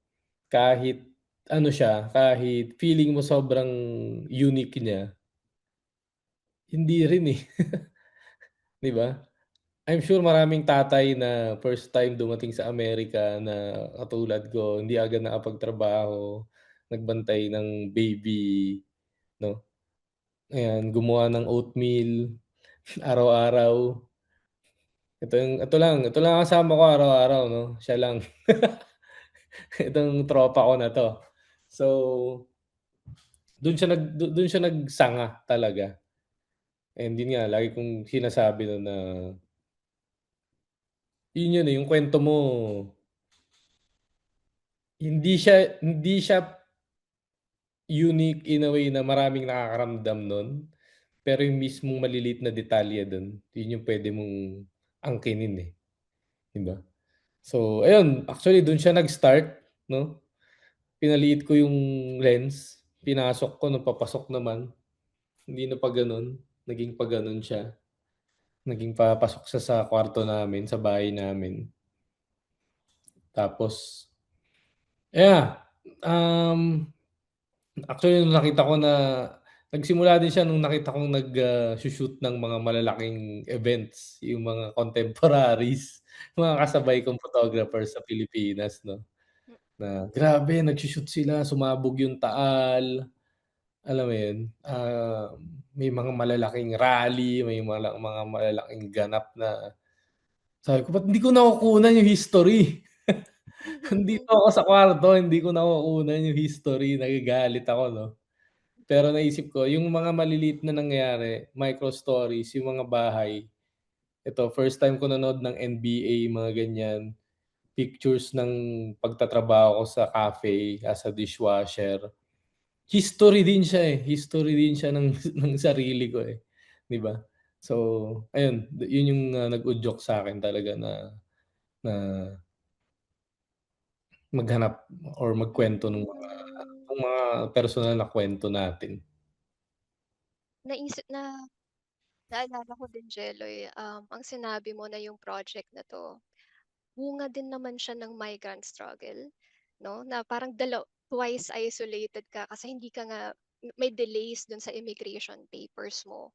Kahit ano siya, kahit feeling mo sobrang unique niya, hindi rin, eh, 'di ba? I'm sure maraming tatay na first time dumating sa Amerika na katulad ko, hindi agad nakapagtrabaho, nagbantay ng baby 'no, ayan, gumawa ng oatmeal araw-araw. Ito lang ang kasama ko araw-araw 'no, siya lang. Itong tropa ko na 'to. So, dun siya nagsanga talaga. And yun nga, lagi kong sinasabi nun na yun, eh, yung kuwento mo hindi siya unique in a way na maraming nakakaramdam nun, pero yung mismong maliliit na detalye dun, yun yung puwede mong angkinin, eh, 'di ba? So ayun, actually dun siya nag-start 'no, pinaliit ko yung lens, pinasok ko nung papasok naman, hindi na pa-gano'n, naging pa-gano'n siya, naging papasok siya sa kwarto namin, sa bahay namin. Tapos yeah, um actually nung nakita ko na nagsimula din siya nung nakita kong shoot ng mga malalaking events, yung mga contemporaries, mga kasabay kong photographers sa Pilipinas 'no, na grabe nagso-shoot sila, sumabog yung Taal, alam mo yun? May mga malalaking rally, may mga malalaking ganap na sabi ko, "Ba't hindi ko nakukunan yung history?" Nandito ako sa kwarto, hindi ko nakukunan yung history, nagagalit ako 'no. Pero naisip ko yung mga maliliit na nangyayari, micro stories, yung mga bahay. Ito first time ko nanood ng NBA, mga ganyan. Pictures ng pagtatrabaho ko sa cafe as a dishwasher. History din siya, eh, history din siya ng ng sarili ko, eh, 'di ba? So, ayun, yun yung, nag-udyok sa'kin talaga na na maghanap or magkuwento Hmm, nung mga personal na kuwento natin. naisip na naalala ko din, Jeloy, ang sinabi mo na yung project na 'to, bunga din naman siya ng migrant struggle, 'no, na parang twice isolated ka kasi hindi ka nga may delays dun sa immigration papers mo.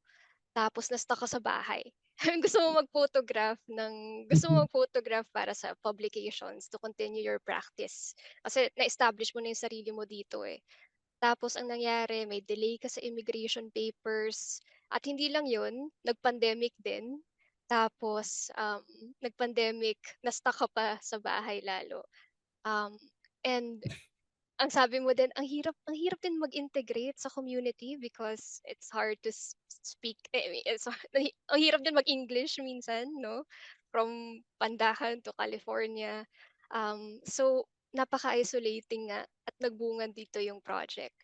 Tapos na-stuck ka sa bahay. Gusto mo mag-photograph para sa publications to continue your practice. Kasi na-establish mo na yung sarili mo dito, eh. Tapos ang nangyari may delay ka sa immigration papers at hindi lang yun, nag-pandemic din. Tapos, nag-pandemic, na-stuck ka pa sa bahay lalo. Um, and ang sabi mo din ang hirap din mag-integrate sa community because it's hard to speak I mean, ang hirap din mag-English minsan 'no, from Pandacan to California. So napaka-isolating nga at nagbunga dito yung project.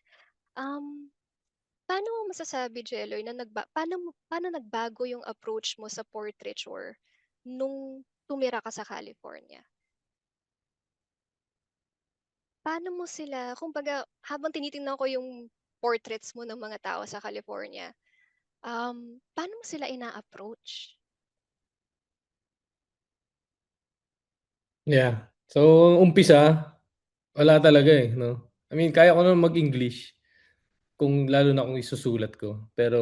Um, Paano mo masasabi, Jeloy, na paano nagbago yung approach mo sa portraiture nung tumira ka sa California? Paano mo sila kumbaga habang tinitingnan ko yung portraits mo ng mga tao sa California, paano mo sila ina-approach? Yeah. So, umpisa, wala talaga, eh, 'no? I mean, kaya ko naman mag-English kung lalo na kung isusulat ko, pero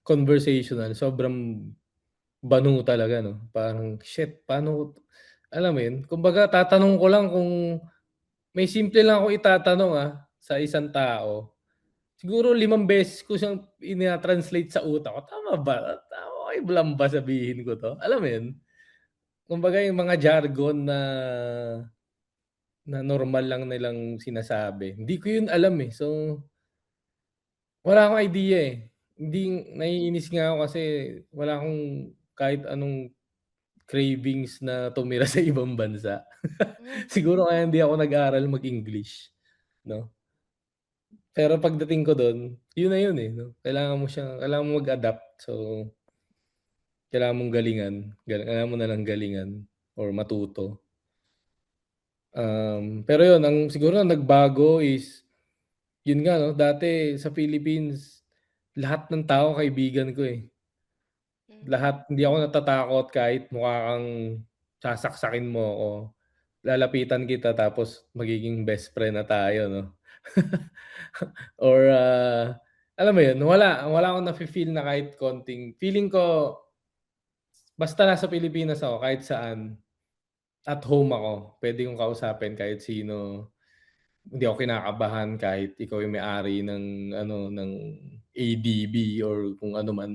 conversational sobrang banu talaga 'no, parang shit paano alam mo yun? Kumbaga tatanong ko lang kung may simple lang akong itatanong, sa isang tao, siguro 5 beses ko siyang ina-translate sa utak ko, tama ba? Okey lang ba sabihin ko 'to? Alam mo yun? Kumbaga yung mga jargon na normal lang nilang sinasabi, hindi ko yun alam, eh. So, wala akong idea, eh. Hindi naiinis nga ako kasi wala akong kahit anong cravings na tumira sa ibang bansa. Hmm, Siguro kaya hindi ako nag-aral mag-English, 'no? Pero pagdating ko dun, yun na yun, eh, 'no? Kailangan mo mag-adapt. So, kailangan mong galingan, kailangan mo na lang galingan or matuto. Pero yun siguro ang nagbago is yun nga 'no, dati sa Philippines lahat ng tao kaibigan ko, eh. hmm, Lahat hindi ako natatakot kahit mukha kang sasaksakin mo ako, lalapitan kita tapos magiging best friend na tayo 'no. Or, alam mo yun, wala akong nafi-feel na kahit konting feeling ko basta nasa Pilipinas ako kahit saan, at home ako, puwede kong kausapin kahit sino. Hindi ako kinakabahan kahit ikaw yung may-ari ng ano, ng ADB or kung ano man,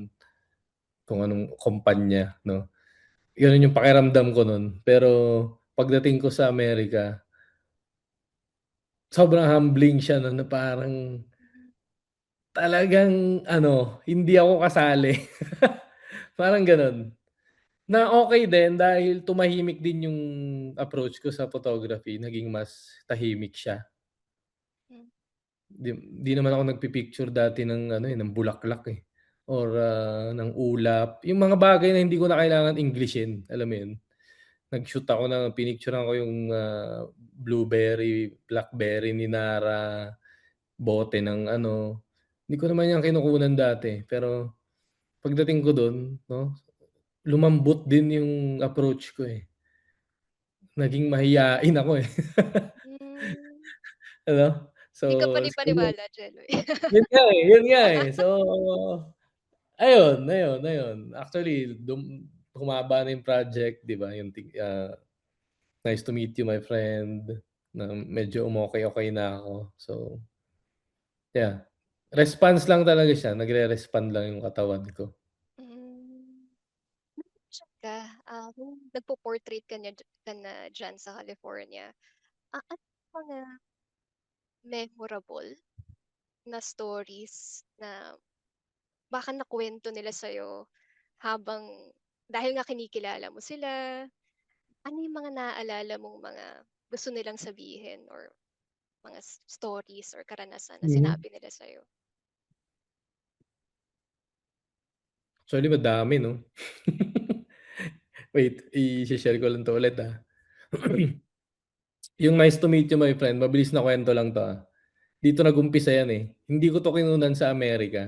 kung anong kumpanya 'no. Gano'n yung pakiramdam ko nun. Pero pagdating ko sa Amerika, sobrang humbling siya 'no, na parang hmm, talagang ano, hindi ako kasali. Parang gano'n. Na okey din dahil tumahimik din yung approach ko sa photography, naging mas tahimik siya. hmm, 'Di naman ako nagpi-picture dati ng ano, ng bulaklak, eh, or, ng ulap, yung mga bagay na hindi ko na kailangan Englishin, alam mo yun? Nag-shoot ako pinicturan ko yung, blueberry, blackberry ni Nara, bote ng ano, hindi ko naman yan kinukunan dati, pero pagdating ko dun 'no, lumambot din yung approach ko, eh. Naging mahiyain ako, eh, hmm. ano? So, Di ka siguro panipaniwala, Jeloy. yun nga, eh, yun nga, eh. So, ayun. Actually humaba na yung project, 'di ba, Nice to meet you my friend, na medyo umokey-okey na ako. So, yeah, response lang talaga siya, nagre-respond lang yung katawan ko. Hmm. Nag-check ka, nung nagpo-portrait ka na diyan sa California, ano mga memorable na stories na baka nakuwento nila sa'yo habang dahil nga kinikilala mo sila, ano yung mga naaalala mong mga gusto nilang sabihin or mga stories or karanasan na Mhm. sinabi nila sa'yo? Actually madami 'no. Wait, i-she-share ko lang 'to ulit, Yung "Nice to meet you my friend," mabilis na kuwento lang 'to, Dito nag-umpisa yan, eh. Hindi ko 'to kinunan sa Amerika,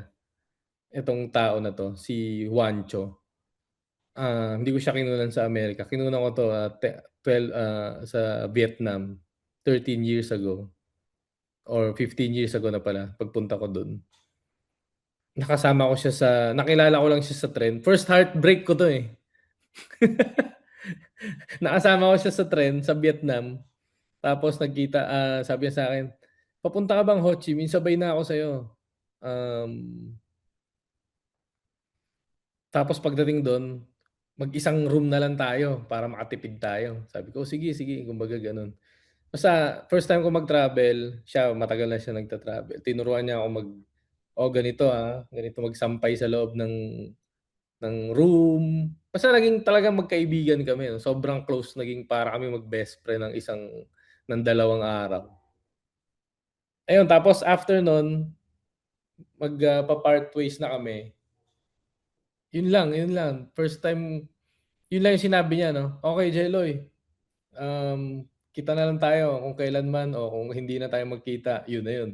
itong tao na 'to, si Juancho. Hindi ko siya kinunan sa Amerika, kinunan ko 'to, 12, sa Vietnam, 13 years ago or 15 years ago na pala pagpunta ko dun. Nakilala ko lang siya sa trend, first heartbreak ko 'to, eh. Nakasama ko siya sa trend sa Vietnam, tapos sabi niya sa'kin, "Papunta ka bang Ho Chi Minh? Sabay na ako sa'yo." Um, Tapos pagdating dun, mag-isang room na lang tayo para makatipid tayo. Sabi ko, "Sige, sige." Kumbaga gano'n. Basta first time ko mag-travel, siya matagal na siya nagta-travel. Tinuruan niya ako ganito, ganito magsampay sa loob ng room. Basta naging talagang magkaibigan kami 'no, sobrang close, naging para kami mag-best friend ng 2 araw. Ayun, tapos after nun, pa-part ways na kami. Yun lang. First time, yun lang yung sinabi niya, no? Okay, Jeloy, kita na lang tayo kung kailanman o kung hindi na tayo magkita, yun na yun.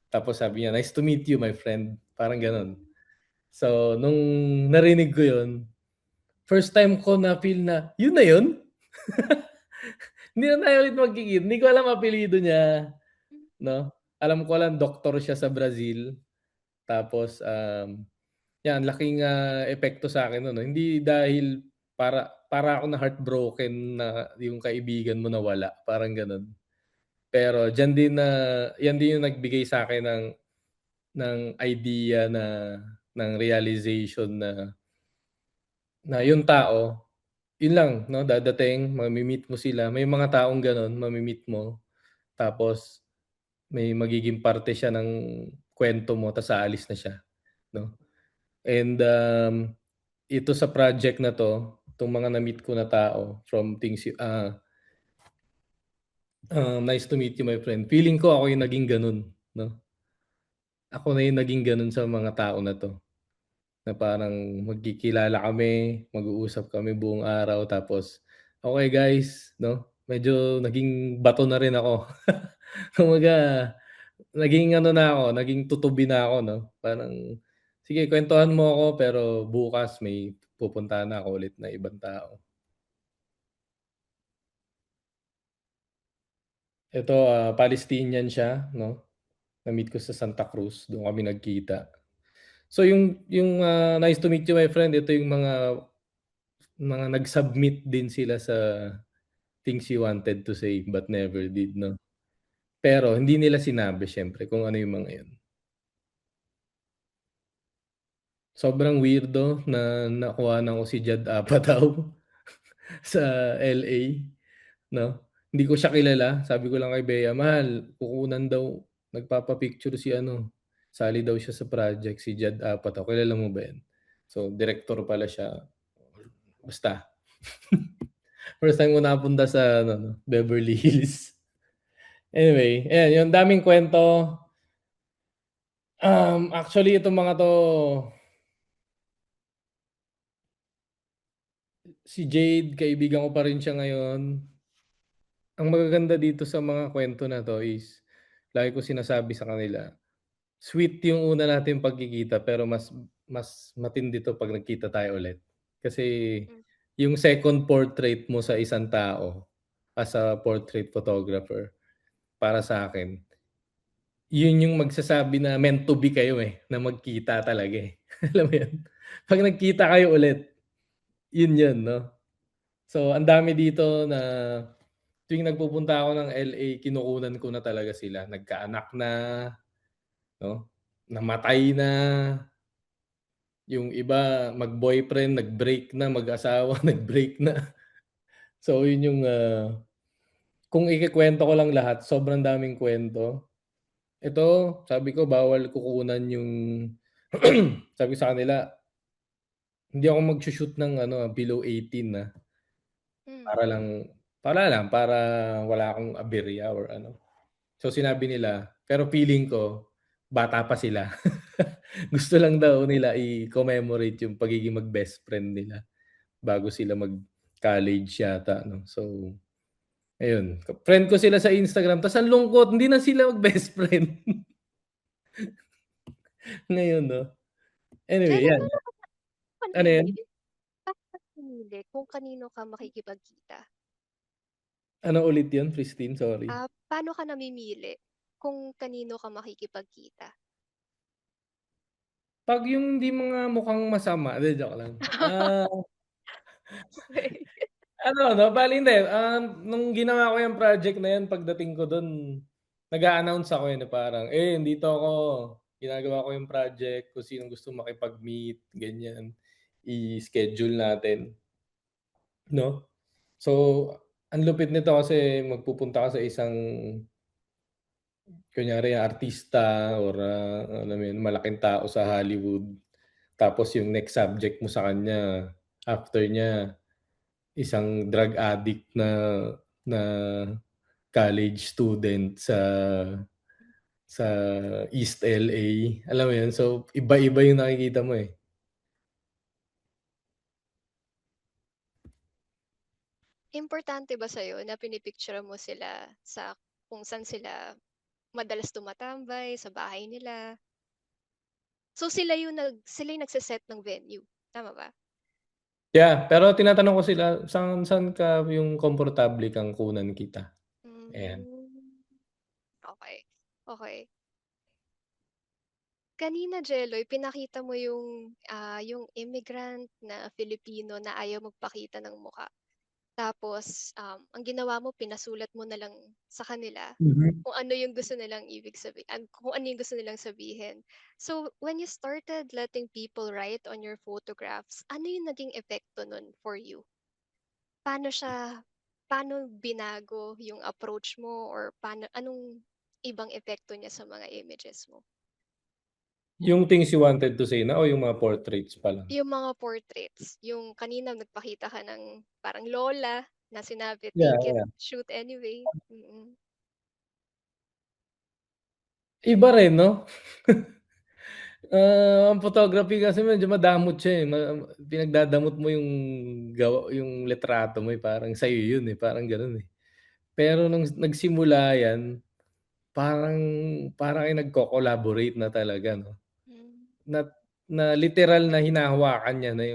Tapos sabi niya, nice to meet you, my friend. Parang ganun. So, nung narinig ko yun, first time ko na feel na, yun na yun? Hindi na tayo ulit magkikita. Hindi ko alam apelido niya, no? Alam ko lang, doktor siya sa Brazil. Tapos, yan, laking epekto sa akin no? Hindi dahil para ako na heartbroken na yung kaibigan mo nawala. Parang ganun. Pero yan din yung nagbigay sa akin ng idea ng realization na yung tao, yun lang, no? Dadating, mamimit mo sila. May mga taong ganun, mamimit mo. Tapos, may magiging parte siya ng kwento mo, tapos aalis na siya, no? And ito sa project na to, itong mga na-meet ko na tao from nice to meet you, my friend. Feeling ko ako yung naging ganun, no? Ako na yung naging ganun sa mga tao na to. Na parang magkikilala kami, mag-uusap kami buong araw tapos, okay guys, no? Medyo naging bato na rin ako. Kumbaga, naging tutubi na ako, no? Parang, sige, kwentuhan mo ako pero bukas may pupuntahan na ako ulit na ibang tao. Ito, Palestinian siya, no? Na-meet ko sa Santa Cruz, doon kami nagkita. So yung nice to meet you, my friend, ito yung mga nag-submit din sila sa things you wanted to say but never did, no? Pero hindi nila sinabi siyempre kung ano yung mga yun. Sobrang weirdo na nakuhanan ko si Jad Apatow sa LA, no? Hindi ko siya kilala. Sabi ko lang kay Bea, mahal, kukunan daw, nagpapapicture si ano, sali daw siya sa project, si Jad Apatow. Kilala mo ba yan? So, director pala siya. Basta. First time ko napunta sa Beverly Hills. Anyway, ayan, yung daming kwento. Actually, itong mga to, si Jade, kaibigan ko pa rin siya ngayon. Ang magaganda dito sa mga kwento na to is, lagi ko sinasabi sa kanila, sweet yung una natin pagkikita pero mas matindi to pag nagkita tayo ulit. Kasi Mm. yung second portrait mo sa isang tao as a portrait photographer, para sa akin, yun yung magsasabi na meant to be kayo na magkita talaga Alam mo yun? Pag nagkita kayo ulit, yun, no? So, ang dami dito na tuwing nagpupunta ako ng LA, kinukunan ko na talaga sila. Nagkaanak na, no? Namatay na. Yung iba, mag-boyfriend, nag-break na, mag-asawa, nag-break na. So, yun yung, kung ikikwento ko lang lahat, sobrang daming kwento. Ito, sabi ko, bawal kukunan yung, sabi ko sa kanila, hindi ako mag-shoot ng below 18 na. Mm. Para wala akong aberya or ano. So sinabi nila, pero feeling ko, bata pa sila. Gusto lang daw nila i-commemorate yung pagiging mag-best friend nila bago sila mag-college yata. No? So, ayun. Friend ko sila sa Instagram, tapos ang lungkot, hindi na sila mag-best friend. Ngayon, no? Anyway, Jello, yan. paano Ano yan? ka namimili kung kanino ka makikipagkita? Ano ulit yun, Christine? Sorry. Paano ka namimili kung kanino ka makikipagkita? Pag yung hindi mga mukhang masama, de joke lang. Okey. Bale hindi, nung ginawa ko yung project na yan, pagdating ko dun, nag-a-announce ako na parang, nandito ako, ginagawa ko yung project, kung sinong gusto makipag-meet, ganyan, i-schedule natin, no? So, ang lupit nito kasi magpupunta ka sa isang, kunyari artista or alam mo yun, malaking tao sa Hollywood. Tapos yung next subject mo sa kanya, after niya, isang drug addict na college student sa East LA, alam mo yun? So, iba-iba yung nakikita mo, eh. Importante ba sa'yo na pinipicturean mo sila sa kung saan sila madalas tumatambay, sa bahay nila? So sila yung nagse-set ng venue, tama ba? Yeah, pero tinatanong ko sila, "Saan ka yung komportable kang kunan kita?" Ayan. Hmm, okey, okey. Kanina, Jelloy, pinakita mo yung immigrant na Filipino na ayaw magpakita ng mukha. Tapos, ang ginawa mo pinasulat mo na lang sa kanila Mhm. kung ano yung gusto nilang kung ano yung gusto nilang sabihin. So, when you started letting people write on your photographs, ano yung naging epekto nun for you? Paano siya paano binago yung approach mo or anong ibang epekto niya sa mga images mo? Yung things you wanted to say na o yung mga portraits pa lang? Yung mga portraits, yung kanina nagpakita ka ng parang lola na sinabi, Yeah, "Take it, yeah. shoot anyway." Iba rin 'no? Ang photography kasi medyo madamot siya, eh, pinagdadamot mo yung litrato mo, eh, parang sa'yo yun, eh, parang gano'n, eh. Pero nung nagsimula yan, parang para kang nagko-collaborate na talaga 'no, Hmm, na na literal na hinahawakan niya na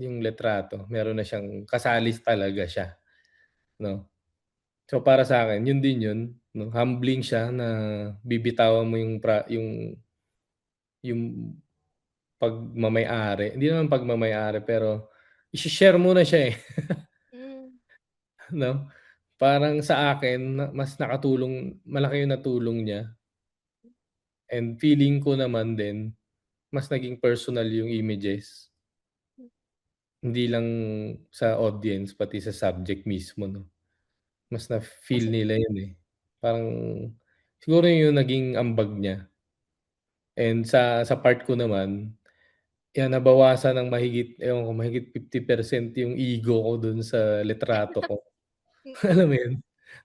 yung litrato, meron na siyang kasalis talaga siya 'no. So, para sa'kin yun din yun 'no, humbling siya na bibitawan mo yung pagmamay-ari, hindi naman pagmamay-ari pero ise-share mo na siya, eh, hmm, 'no? Parang sa akin mas malaki yung natulong niya and feeling ko naman din mas naging personal yung images, hmm. hindi lang sa audience pati sa subject mismo 'no, mas na-feel Kasi nila yun, eh. Parang siguro yun yung naging ambag niya and sa part ko naman, yan nabawasan ng mahigit ewan ko mahigit 50% yung ego ko dun sa litrato ko. mm, Alam mo yun?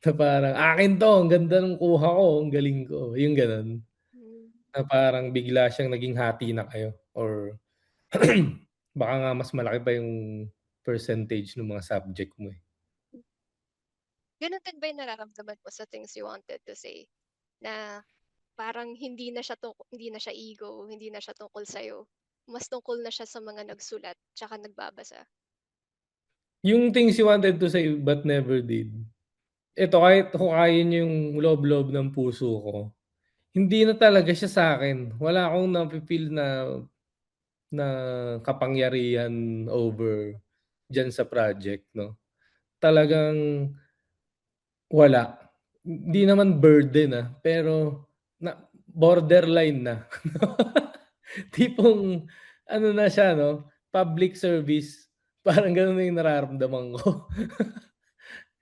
Na parang, "Akin 'to, ang ganda nung kuha ko, ang galing ko." Yung gano'n. hmm. Na parang bigla siyang naging hati na kayo or baka nga mas malaki pa yung percentage nung mga subject mo, eh. Gano'n din ba yung nararamdaman mo sa things you wanted to say, na parang hindi na siya ego, hindi na siya tungkol sa'yo, mas tungkol na siya sa mga nagsulat tsaka nagbabasa? Yung things you wanted to say but never did, eto kahit hukayin niyo yung loob-loob ng puso ko, hindi na talaga siya sa'kin. Wala akong nafi-feel na kapangyarihan over diyan sa project 'no. Talagang wala. Hindi naman burden, pero borderline na. Tipong ano na siya 'no, public service, parang gano'n na yung nararamdaman ko.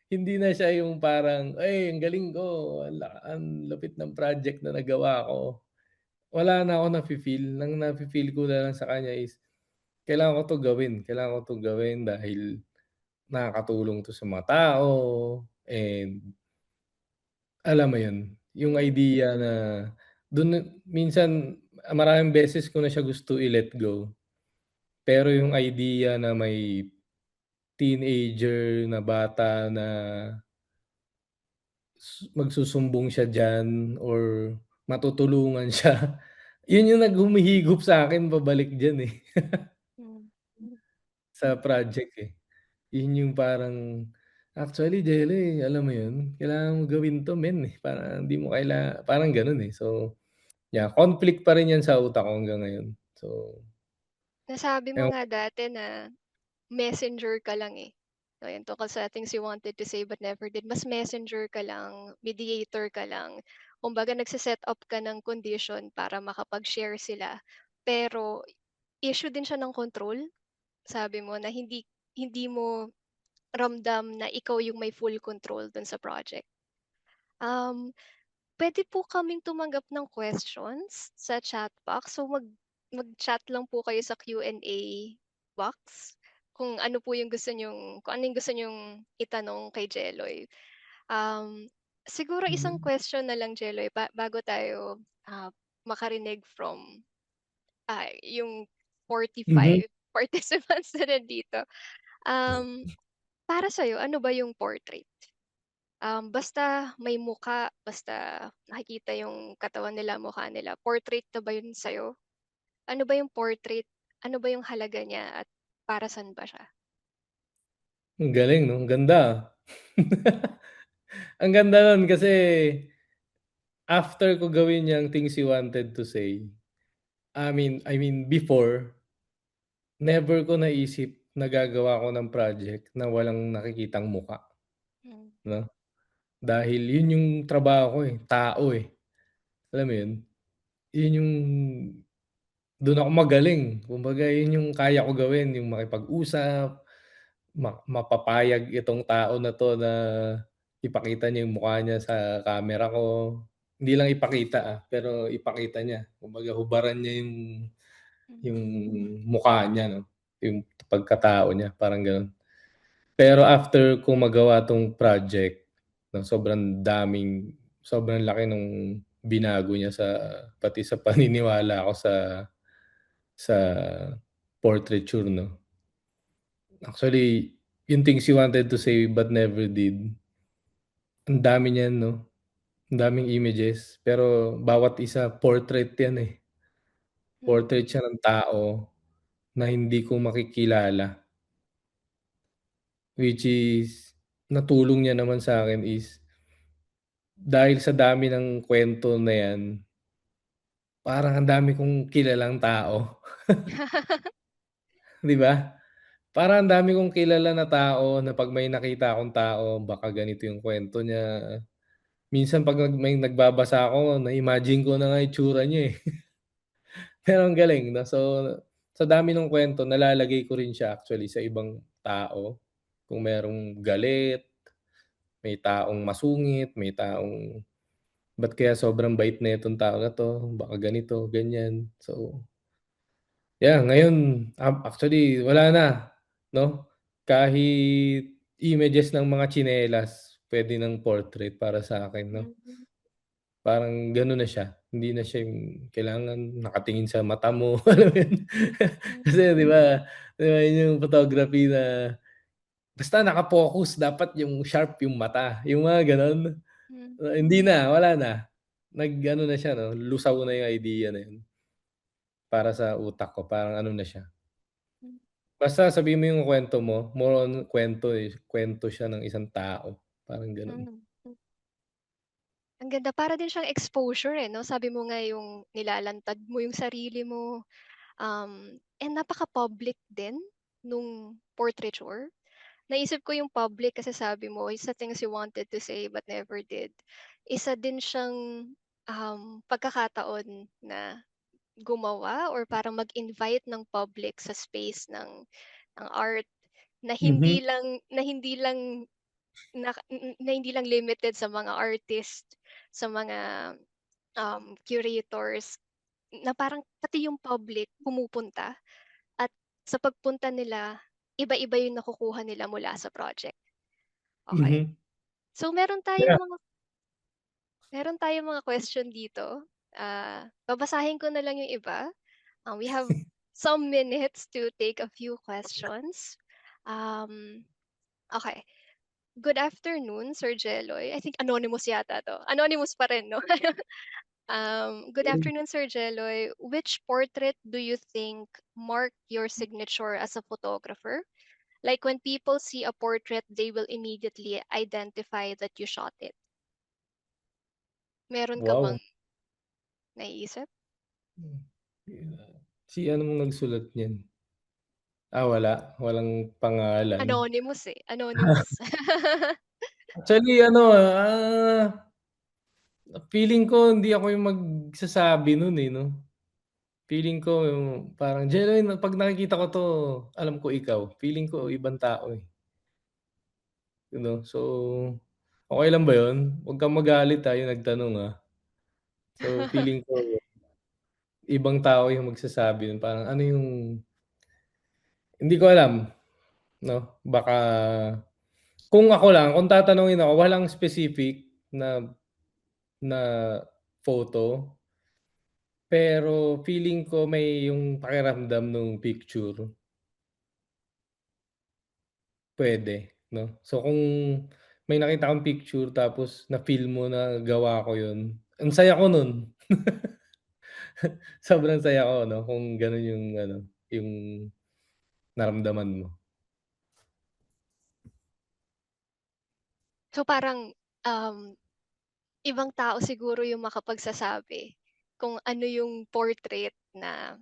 Hindi na siya yung parang, "Ay ang galing ko, ang lupit ng project na nagawa ko." Wala na akong nafi-feel, ang nafi-feel ko na lang sa kanya is kailangan ko 'to gawin dahil nakakatulong 'to sa mga tao and alam mo yun, yung Hmm, idea na minsan maraming beses ko na siya gusto i-let go, pero yung idea na may teenager na bata na magsusumbong siya diyan or matutulungan siya, yun yung humihigop sa'kin pabalik diyan, eh, hmm. sa project, eh. Yun yung parang, "Actually Jelly, alam mo yun, kailangan mo gawin 'to men, eh, parang hindi mo parang gano'n, eh. So yeah, conflict pa rin 'yan sa utak ko hanggang ngayon. So, Nasabi mo ewan nga dati na messenger ka lang, eh. So, yun tungkol sa things you wanted to say but never did, mas messenger ka lang, mediator ka lang. Kumbaga nagse-set up ka ng condition para makapag-share sila. Pero issue din siya ng control, sabi mo na hindi hindi mo ramdam na ikaw yung may full control dun sa project. Um, Puwede po kaming tumanggap ng questions sa chat box. So, mag-chat lang po kayo sa Q&A box kung ano yung gusto niyong itanong kay Jeloy. Um, Siguro isang Mhm. question na lang, Jeloy, bago tayo makarinig from yung Mhm. 45 participants na nandito. Um, para sa'yo, ano ba yung portrait? Basta may mukha, basta nakikita yung katawan nila, mukha nila, portrait na ba yun sa'yo? Ano ba yung portrait? Ano ba yung halaga niya at para saan ba siya? Ang galing 'no, ang ganda, ah. Ang ganda nun kasi after ko gawin yang Things You Wanted to Say, I mean before, never ko naisip na gagawa ako ng project na walang nakikitang mukha, Hmm, 'no? Dahil yun yung trabaho ko, eh, tao, eh. Alam mo yun? Yun yung dun ako magaling. Kumbaga yun yung kaya ko gawin, yung makipag-usap, mapapayag itong tao na 'to na ipakita niya yung mukha niya sa camera ko. Hindi lang ipakita, pero ipakita niya. Kumbaga hubaran niya hmm, yung mukha niya 'no, yung pagkatao niya, parang gano'n. Pero after ko magawa 'tong project, ng sobrang laki nung binago niya pati sa paniniwala ko sa portraiture 'no. Actually, yung Things You Wanted to Say But Never Did, ang dami niyan 'no, ang daming images, pero bawat isa portrait yan, eh. hmm. Portrait siya ng tao na hindi ko makikilala, which is natulong niya naman sa'kin is dahil sa dami ng kuwento na yan, parang ang dami kong kilalang tao, 'di ba? Parang ang dami kong kilala na tao na 'pag may nakita akong tao baka ganito yung kuwento niya. Minsan 'pag may nagbabasa ako na-imagine ko na nga itsura niya, eh. Pero ang galing 'no, so sa dami nung kuwento nalalagay ko rin siya actually sa ibang tao. Kung merong galit, may taong masungit, may taong, "Ba't kaya sobrang bait nitong tao na 'to, baka ganito, ganyan." So, yeah, ngayon, actually wala na 'no, kahit images ng mga tsinelas puwede ng portrait para sa'kin 'no. Hmm, Parang gano'n na siya, hindi na siya yung kailangan nakatingin sa mata mo, alam mo yun? Kasi hmm, 'di ba yun yung photography na basta naka-focus dapat yung sharp yung mata, yung mga gano'n. hmm, Hindi na, wala na. Nag-ano na siya 'no, lusaw na yung idea na yun para sa utak ko, parang ano na siya, hmm, basta sabihin mo yung kuwento mo, more on kuwento, eh, kuwento siya ng isang tao, parang gano'n. hmm, hmm. Ang ganda, para din siyang exposure, eh, 'no? Sabi mo nga yung nilalantad mo yung sarili mo, and napaka-public din nung portraiture. Naisip ko yung public kasi sabi mo, is the things you wanted to say but never did. Isa din siyang, pagkakataon na gumawa or parang mag-invite ng public sa space ng art na Mhm, hindi lang na hindi lang limited sa mga artist, sa mga, curators, na parang pati yung public pumupunta at sa pagpunta nila, iba-iba yung nakukuha nila mula sa project. Okey. mhm. So Yeah. meron tayong mga question dito. Babasahin ko na lang yung iba. We have some minutes to take a few questions. Um, okey. Good afternoon, Sir Jeloy. I think anonymous yata 'to. Anonymous pa rin 'no? Good afternoon, Sir Jeloy. Which portrait do you think marked your signature as a photographer? Like when people see a portrait, they will immediately identify that you shot it. Meron ka bang Wow. naiisip? Si anong nagsulat niyan? Wala, walang pangalan. Anonymous, eh, anonymous. Actually ano, feeling ko hindi ako yung magsasabi nun, eh, 'no. Feeling ko yung parang, "Jeline 'pag nakikita ko 'to, alam ko ikaw." Feeling ko ibang tao, eh, you know. So, okey lang ba yun? Wag kang magalit, yung nagtanong, So, feeling ko ibang tao yung magsasabi nun, parang ano yung hindi ko alam 'no, baka kung ako lang, kung tatanungin ako walang specific na na photo, pero feeling ko may yung pakiramdam nung picture, puwede 'no. So kung may nakita akong picture tapos na-feel mo na gawa ko yun, ang saya ko nun. Sobrang saya ko 'no, kung gano'n yung ano, yung naramdaman mo. So parang, ibang tao siguro yung makapagsasabi kung ano yung portrait na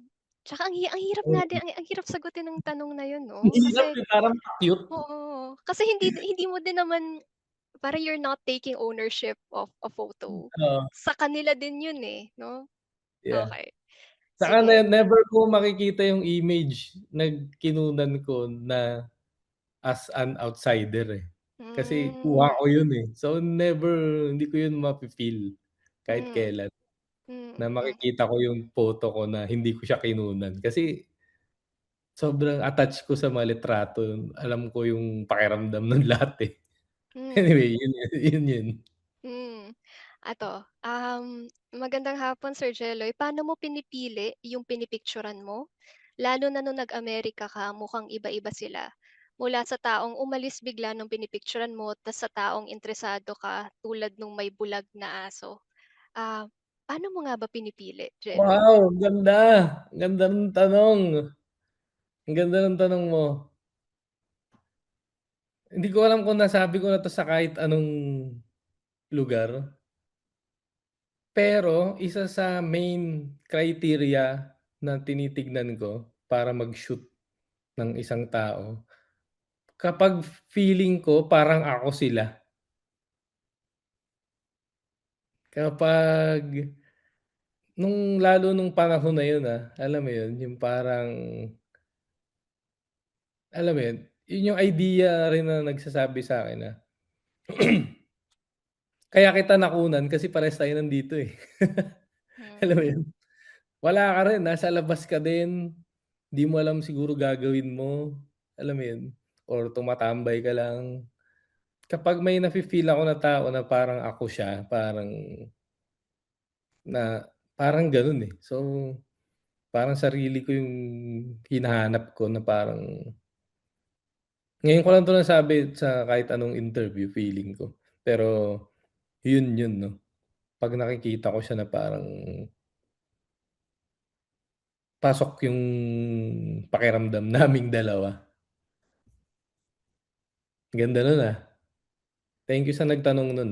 tsaka ang hirap nga din, Mm. ang hirap sagutin ng tanong na yun Ang 'no, hirap kasi eh, parang cute. oo, kasi hindi mo din naman parang you're not taking ownership of a photo. Oo, Sa kanila din yun, eh, 'no? yeah. Okey, Saka sige. never ko makikita yung image na kinunan ko na as an outsider, eh. Kasi Hmm, kuha ko yun, eh. So never, hindi ko yun mafi-feel kahit hmm, kailan na mm. makikita ko yung photo ko na hindi ko siya kinunan. Kasi sobrang attached ko sa mga litrato, alam ko yung pakiramdam nun lahat, eh. Hmm, Anyway, yun. hmm. Magandang hapon Sir Jeloy. Paano mo pinipili yung pinipicturan mo? Lalo na nung nag-Amerika ka, mukhang iba-iba sila. Mula sa taong umalis bigla nung pinipicturan mo, tas sa taong interesado ka tulad nung may bulag na aso. Ah, Paano mo nga ba pinipili, Jeloy? Wow, ang ganda! Ang ganda ng tanong. Ang ganda ng tanong mo. Hindi ko alam kung nasabi ko na 'to sa kahit anong lugar, pero isa sa main criteria na tinitignan ko para mag-shoot ng isang tao, kapag feeling ko parang ako sila. Kapag lalo nung panahon na yun, alam mo yun, yung parang alam mo yun, yun yung idea rin na nagsasabi sa'kin na, kaya kita nakunan kasi parehas tayo nandito, eh. Alam mo Hmm, yun? Wala ka rin, nasa labas ka din, di mo alam siguro gagawin mo, alam mo yun? Or tumatambay ka lang. Kapag may nafi-feel ako na tao na parang ako siya, na parang gano'n, eh. So, parang sarili ko yung hinahanap ko na parang ngayon ko lang 'to nasabi sa kahit anong interview, feeling ko. Pero yun 'no, 'pag nakikita ko siya na parang pasok yung pakiramdam naming dalawa. Ganda nun, Thank you sa nagtanong nun,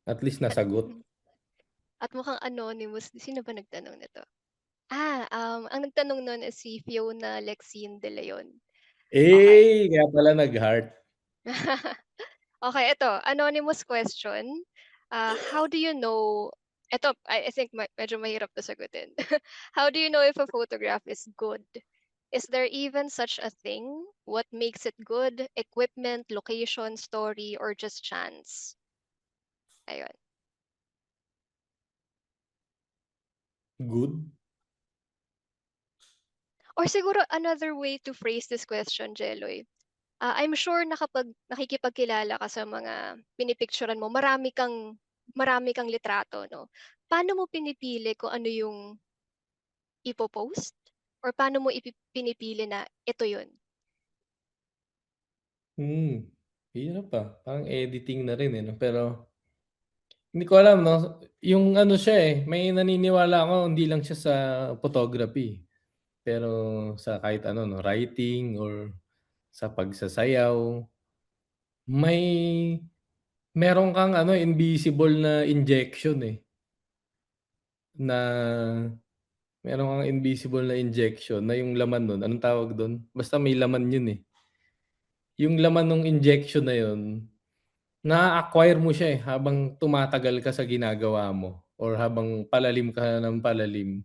At least at nasagot. hmm, at mukhang anonymous. Sino ba nagtanong nito? Ang nagtanong nun is si Fiona Lexine De Leon. Okey. Kaya pala nag-heart. Okay, ito, anonymous question. How do you know eto, I think medyo mahirap 'to sagutin. How do you know if a photograph is good? Is there even such a thing? What makes it good? Equipment, location, story, or just chance? Ayun. Good? Or siguro another way to phrase this question, Jeloy, I'm sure na kapag nakikipagkilala ka sa mga pinipicturan mo, marami kang litrato 'no? Paano mo pinipili kung ano yung ipo-post or paano mo pinipili na ito yun? Hmm, Hirap, parang editing na rin, 'no? Pero hindi ko alam 'no, yung ano siya, may naniniwala ako hindi lang siya sa photography, pero sa kahit ano 'no, writing or sa pagsasayaw, may meron kang ano, invisible na injection, na meron kang invisible na injection na yung laman nun, anong tawag dun? Basta may laman yun, eh. Yung laman nung injection na yun, naa-acquire mo siya, habang tumatagal ka sa ginagawa mo or habang palalim ka ng palalim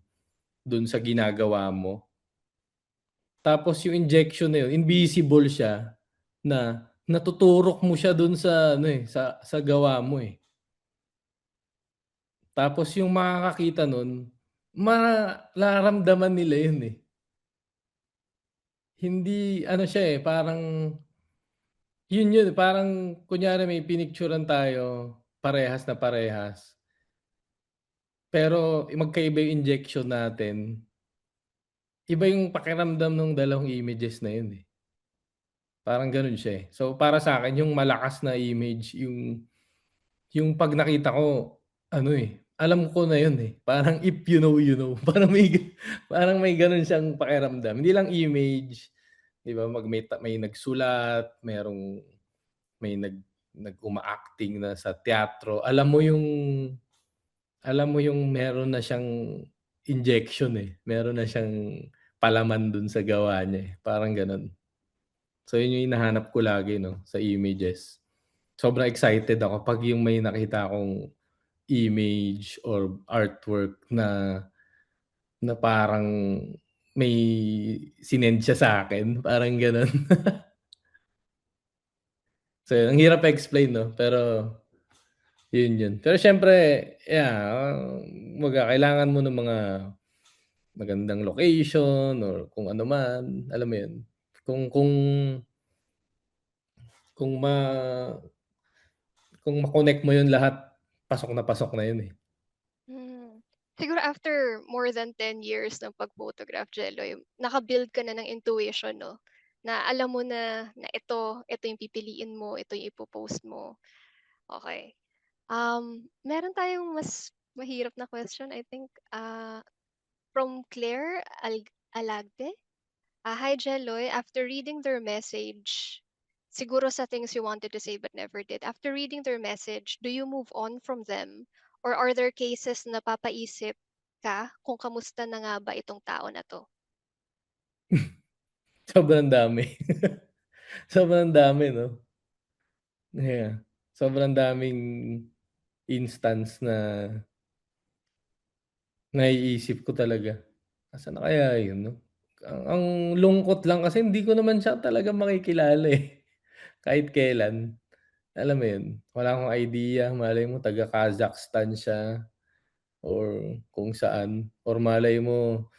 dun sa ginagawa mo. Tapos yung injection na yun, invisible siya na natuturok mo siya dun sa ano, sa gawa mo, eh. Tapos yung makakakita nun, mararamdaman nila yun, eh. Hindi ano siya, parang yun, parang kunyari may pinicturan tayo, parehas na parehas. Pero magkaiba yung injection natin. Iba yung pakiramdam ng dalawang images na yun, eh. Parang gano'n siya, eh. So, para sa'kin yung malakas na image yung 'pag nakita ko ano, eh, alam ko na yun, eh. Parang if you know, you know. Parang may gano'n siyang pakiramdam. Hindi lang image, 'di ba, may nagsulat, may nag-uma-acting na sa teatro. Alam mo yung meron na siyang injection, eh. Meron na siyang palaman dun sa gawa niya, eh, parang gano'n. So, yun yung hinahanap ko lagi 'no, sa images. Sobrang excited ako 'pag yung may nakita akong image or artwork na parang may sinend siya sa'kin, parang gano'n. So, yun, ang hirap i-explain 'no, pero yun. Pero siyempre, kumbaga kailangan mo ng mga magandang location or kung ano man, alam mo yun? Kung kung kung ma kung ma-connect mo yun lahat, pasok na yun, eh. Hmm. Siguro after more than 10 years ng pag-photograph, Jelloy, naka-build ka na ng intuition 'no, na alam mo na ito yung pipiliin mo, ito yung ipo-post mo. Okey. Meron tayong mas mahirap na question, I think, from Claire Alagde. Hi, Jelloy. After reading their message, siguro sa things you wanted to say but never did. After reading their message, do you move on from them? Or are there cases na papaisip ka kung kamusta na nga ba itong tao na 'to? Sobrang dami. Sobrang dami 'no? Yeah, sobrang daming instance na naiisip ko talaga, "Asan na kaya yun 'no?" Ang lungkot lang kasi hindi ko naman siya talaga makikilala, eh, kahit kailan. Alam mo yun? Wala akong idea, malay mo taga Kazakhstan siya or kung saan or malay mo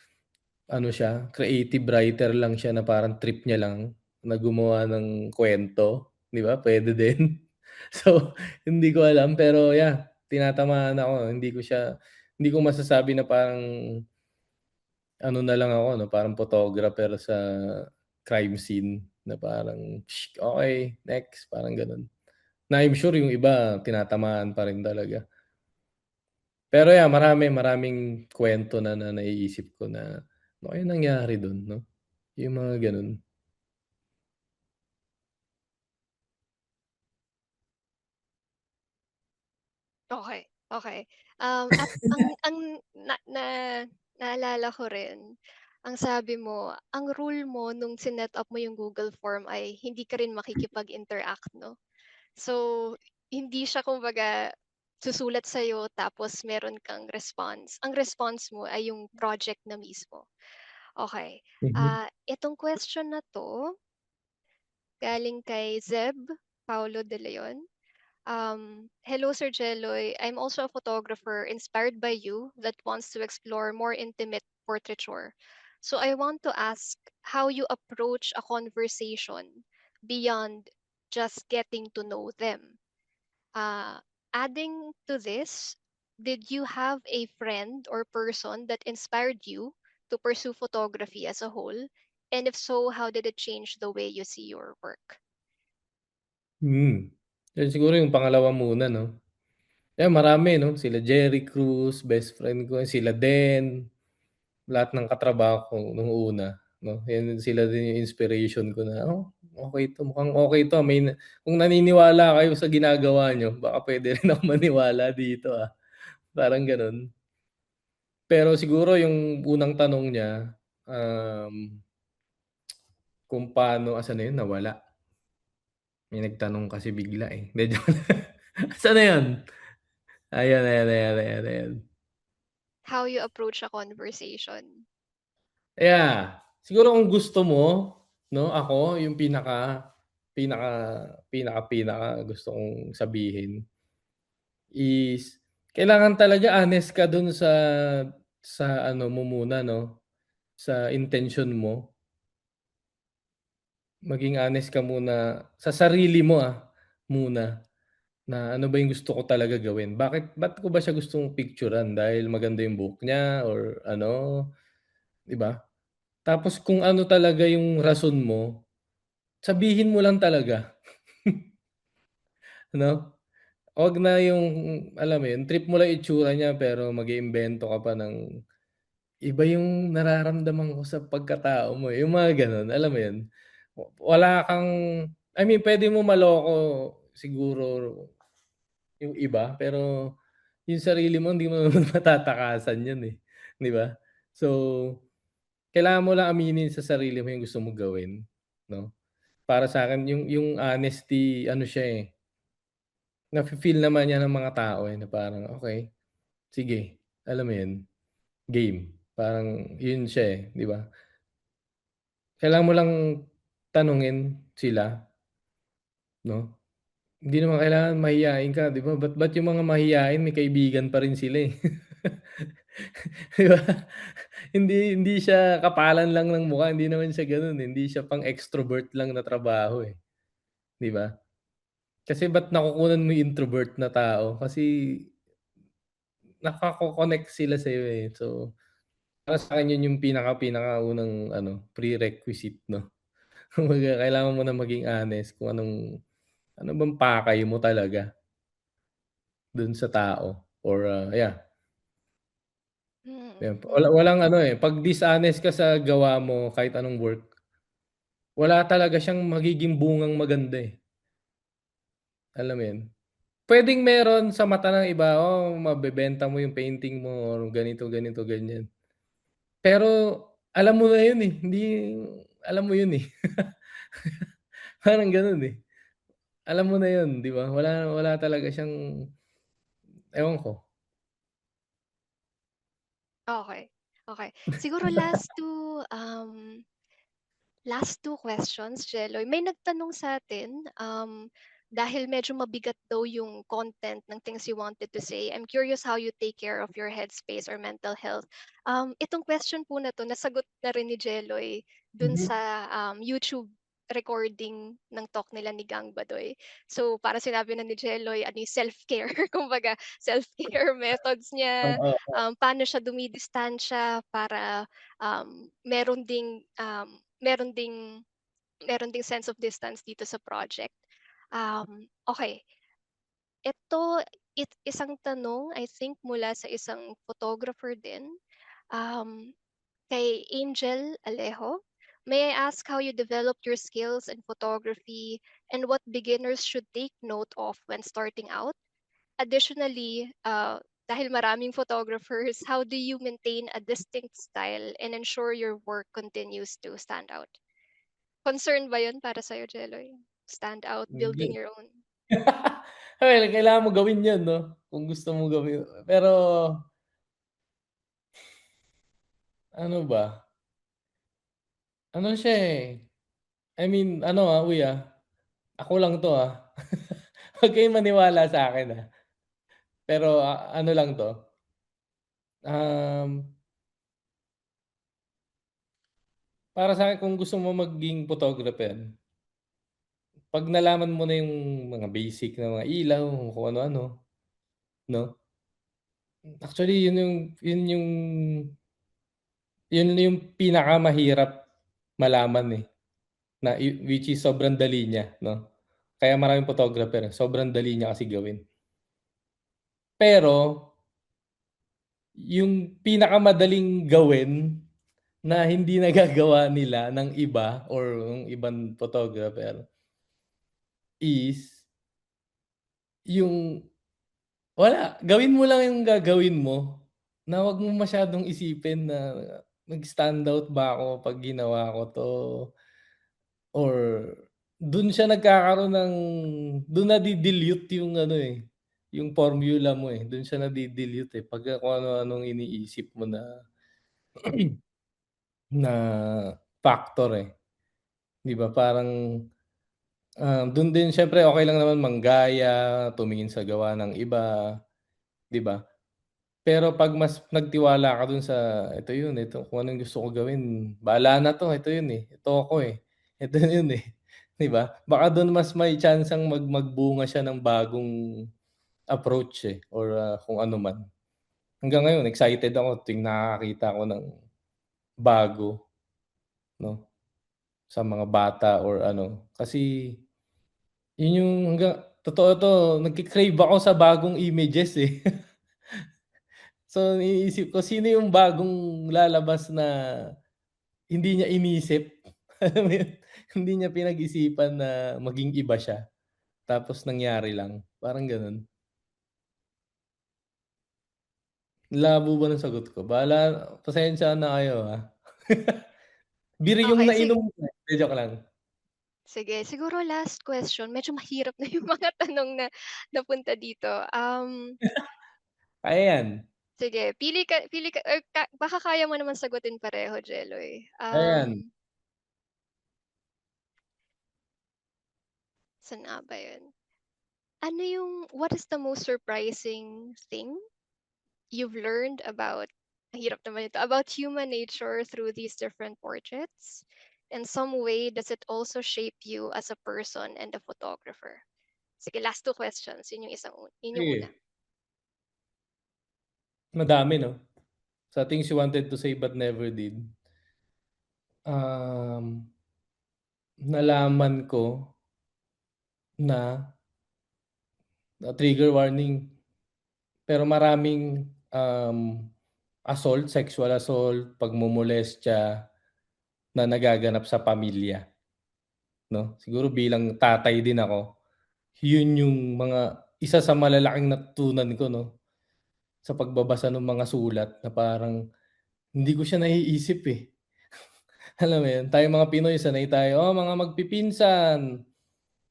ano siya, creative writer lang siya na parang trip niya lang na gumawa ng kuwento, 'di ba, puwede din. So, hindi ko alam pero tinatamaan ako, hindi ko masasabi na parang ano na lang ako 'no, parang photographer sa crime scene na parang, "Okey, next." Parang gano'n. Na I'm sure yung iba tinatamaan pa rin talaga. Pero maraming kuwento na naiisip ko na, ano kayang nangyari dun 'no? Yung mga gano'n. Okay. At ang na naalala ko rin, ang sabi mo, ang rule mo nung sinet up mo yung Google Form ay hindi ka rin makikipag-interact 'no? So, hindi siya kumbaga susulat sa'yo tapos meron kang response. Ang response mo ay yung project na mismo. Okay. Mhm. Itong question na 'to galing kay Zeb Paulo de Leon. Hello, Sir Jeloy. I'm also a photographer inspired by you that wants to explore more intimate portraiture. So I want to ask how you approach a conversation beyond just getting to know them. Uh, Adding to this, did you have a friend or person that inspired you to pursue photography as a whole? And if so, how did it change the way you see your work? Yun siguro yung pangalawa muna 'no? Marami 'no, sila Jerry Cruz, best friend ko, sila Den, lahat ng katrabaho ko nung una 'no, sila din yung inspiration ko na, okey 'to, mukhang okey 'to, kung naniniwala kayo sa ginagawa niyo baka puwede rin ako maniwala dito, parang gano'n. Pero siguro yung unang tanong niya, um, kung paano asan na yun, nawala. May nagtanong kasi bigla, eh, hindi joke lang. Asan na yun? Ayan. How you approach a conversation? Siguro kung gusto mo 'no, ako yung pinaka pinaka gusto kong sabihin is kailangan talaga honest ka dun sa ano mo muna 'no, sa intention mo. Maging honest ka muna sa sarili mo, muna. na ano ba yung gusto ko talaga gawin. Ba't ko ba siya gustong picturean dahil maganda yung buhok niya or ano, 'di ba? Tapos kung ano talaga yung rason mo, sabihin mo lang talaga, 'no? 'Wag na yung alam mo yun, trip mo lang itsura niya pero mag-iimbento ka pa ng iba yung nararamdaman ko sa pagkatao mo, eh, yung mga gano'n, alam mo yun? Wala kang I mean puwede mo maloko siguro yung iba, pero yung sarili mo hindi mo naman matatakasan yun, eh, 'di ba? So, kailangan mo lang aminin sa sarili mo yung gusto mong gawin, 'no? Para sa'kin yung honesty ano siya, eh, nafi-feel naman yan ng mga tao, eh, na parang, okey, sige, alam mo yun, game. Parang yun siya, eh, 'di ba? Kailangan mo lang tanungin sila, 'no? Hindi naman kailangan mahiyain ka, 'di ba? Ba't yung mga mahiyain may kaibigan pa rin sila, eh. 'Di ba? Hindi siya kapalan lang ng mukha, hindi naman siya gano'n, eh. Hindi siya pang extrovert lang na trabaho, eh, 'di ba? Kasi ba't nakukunan mo yung introvert na tao, kasi nakako-connect sila sa'yo, eh. So, para sa'kin yun yung pinakaunang ano, prerequisite, 'no? Kumbaga kailangan mo na maging honest kung ano bang pakay mo talaga dun sa tao or, yeah, Mm, yan. mm. Walang ano, eh, 'pag dishonest ka sa gawa mo kahit anong work, wala talaga siyang magiging bungang maganda, eh, alam mo yun? Puwedeng meron sa mata ng iba, mabebenta mo yung painting mo or ganito, ganito, ganyan. Pero alam mo na yun, eh, hindi alam mo yun, eh. Parang gano'n, eh. Alam mo na yun, 'di ba? Wala talaga siyang ewan ko. Okey, okey. Siguro last two questions, Jeloy. May nagtanong sa'tin, dahil medyo mabigat daw yung content ng things you wanted to say. I'm curious how you take care of your headspace or mental health. Itong question po na 'to nasagot na rin ni Jeloy dun Mhm. sa, YouTube recording ng talk nila ni Gang Badoy. So, parang sinabi na ni Jeloy ano yung self-care, kumbaga self-care methods niya, Oo, paano siya dumidistansya para, meron ding, meron ding sense of distance dito sa project. Okey, isang tanong I think mula sa isang photographer din, um, kay Angel Alejo. May I ask how you developed your skills in photography and what beginners should take note of when starting out? Additionally, dahil maraming photographers, how do you maintain a distinct style and ensure your work continues to stand out? Concern ba yun para sa'yo, Jeloy? Stand out, building hindi. your own? Well, kailangan mo gawin 'yun, 'no, kung gusto mo gawin pero ano ba, ano siya, eh, I mean ano, uy, ako lang 'to, huwag kayong maniwala sa'kin, pero, ano lang 'to, um, para sa'kin kung gusto mo maging photographer, 'pag nalaman mo na yung mga basic na mga ilaw, kung ano-ano, 'no? Actually yun yung pinakamahirap malaman, eh. Which is sobrang dali niya, 'no? Kaya maraming photographer, sobrang dali niya kasi gawin. Pero yung pinakamadaling gawin na hindi nagagawa nila ng iba or yung ibang photographer is yung wala, gawin mo lang yung gagawin mo na wag mo masyadong isipin na nag-stand out ba ako 'pag ginawa ko 'to. Or dun siya nagkakaroon ng dun nadi-dilute yung ano, eh, yung formula mo, eh, dun siya nadi-dilute, eh, pagka kung ano-anong iniisip mo na factor, eh, 'di ba? Parang, dun din siyempre okey lang naman manggaya, tumingin sa gawa ng iba, 'di ba? Pero 'pag mas nagtiwala ka dun sa, ito kung ano yung gusto ko gawin, bahala na 'to, ito yun, eh, ito ako, eh, ito yun, eh. 'di ba? Baka dun mas may tsansang magbunga siya ng bagong approach, eh, or, kung ano man. Hanggang ngayon excited ako tuwing nakakakita ako ng bago 'no, sa mga bata or ano, kasi yun yung totoo 'to, nagke-crave ako sa bagong images, eh. So, iniisip ko sino yung bagong lalabas na hindi niya inisip, alam mo yun? Hindi niya pinag-isipan na maging iba siya, tapos nangyari lang, parang gano'n. Labo ba ng sagot ko? Pasensya na kayo, Beer yung Okay, nainom ko, eh. Hindi, joke lang. sige. Siguro last question, medyo mahirap na yung mga tanong na napunta dito. Kaya yan, Sige, pili ka or baka kaya mo naman sagutin pareho, Jeloy. kaya yan. Saan nga ba yun? What is the most surprising thing you've learned about, ang hirap naman ito, about human nature through these different portraits? In some way, does it also shape you as a person and a photographer? Sige, last two questions. Yun yung una. Sige, madami 'no? Sa things you wanted to say but never did. Um, Nalaman ko na trigger warning, pero maraming, assault, sexual assault, pagmomolestya na nagaganap sa pamilya 'no. Siguro bilang tatay din ako, yun yung isa sa malalaking natutunan ko 'no, sa pagbabasa nung mga sulat na parang hindi ko siya naiisip, eh. Alam mo yun, tayong mga Pinoy sanay tayo, mga magpipinsan,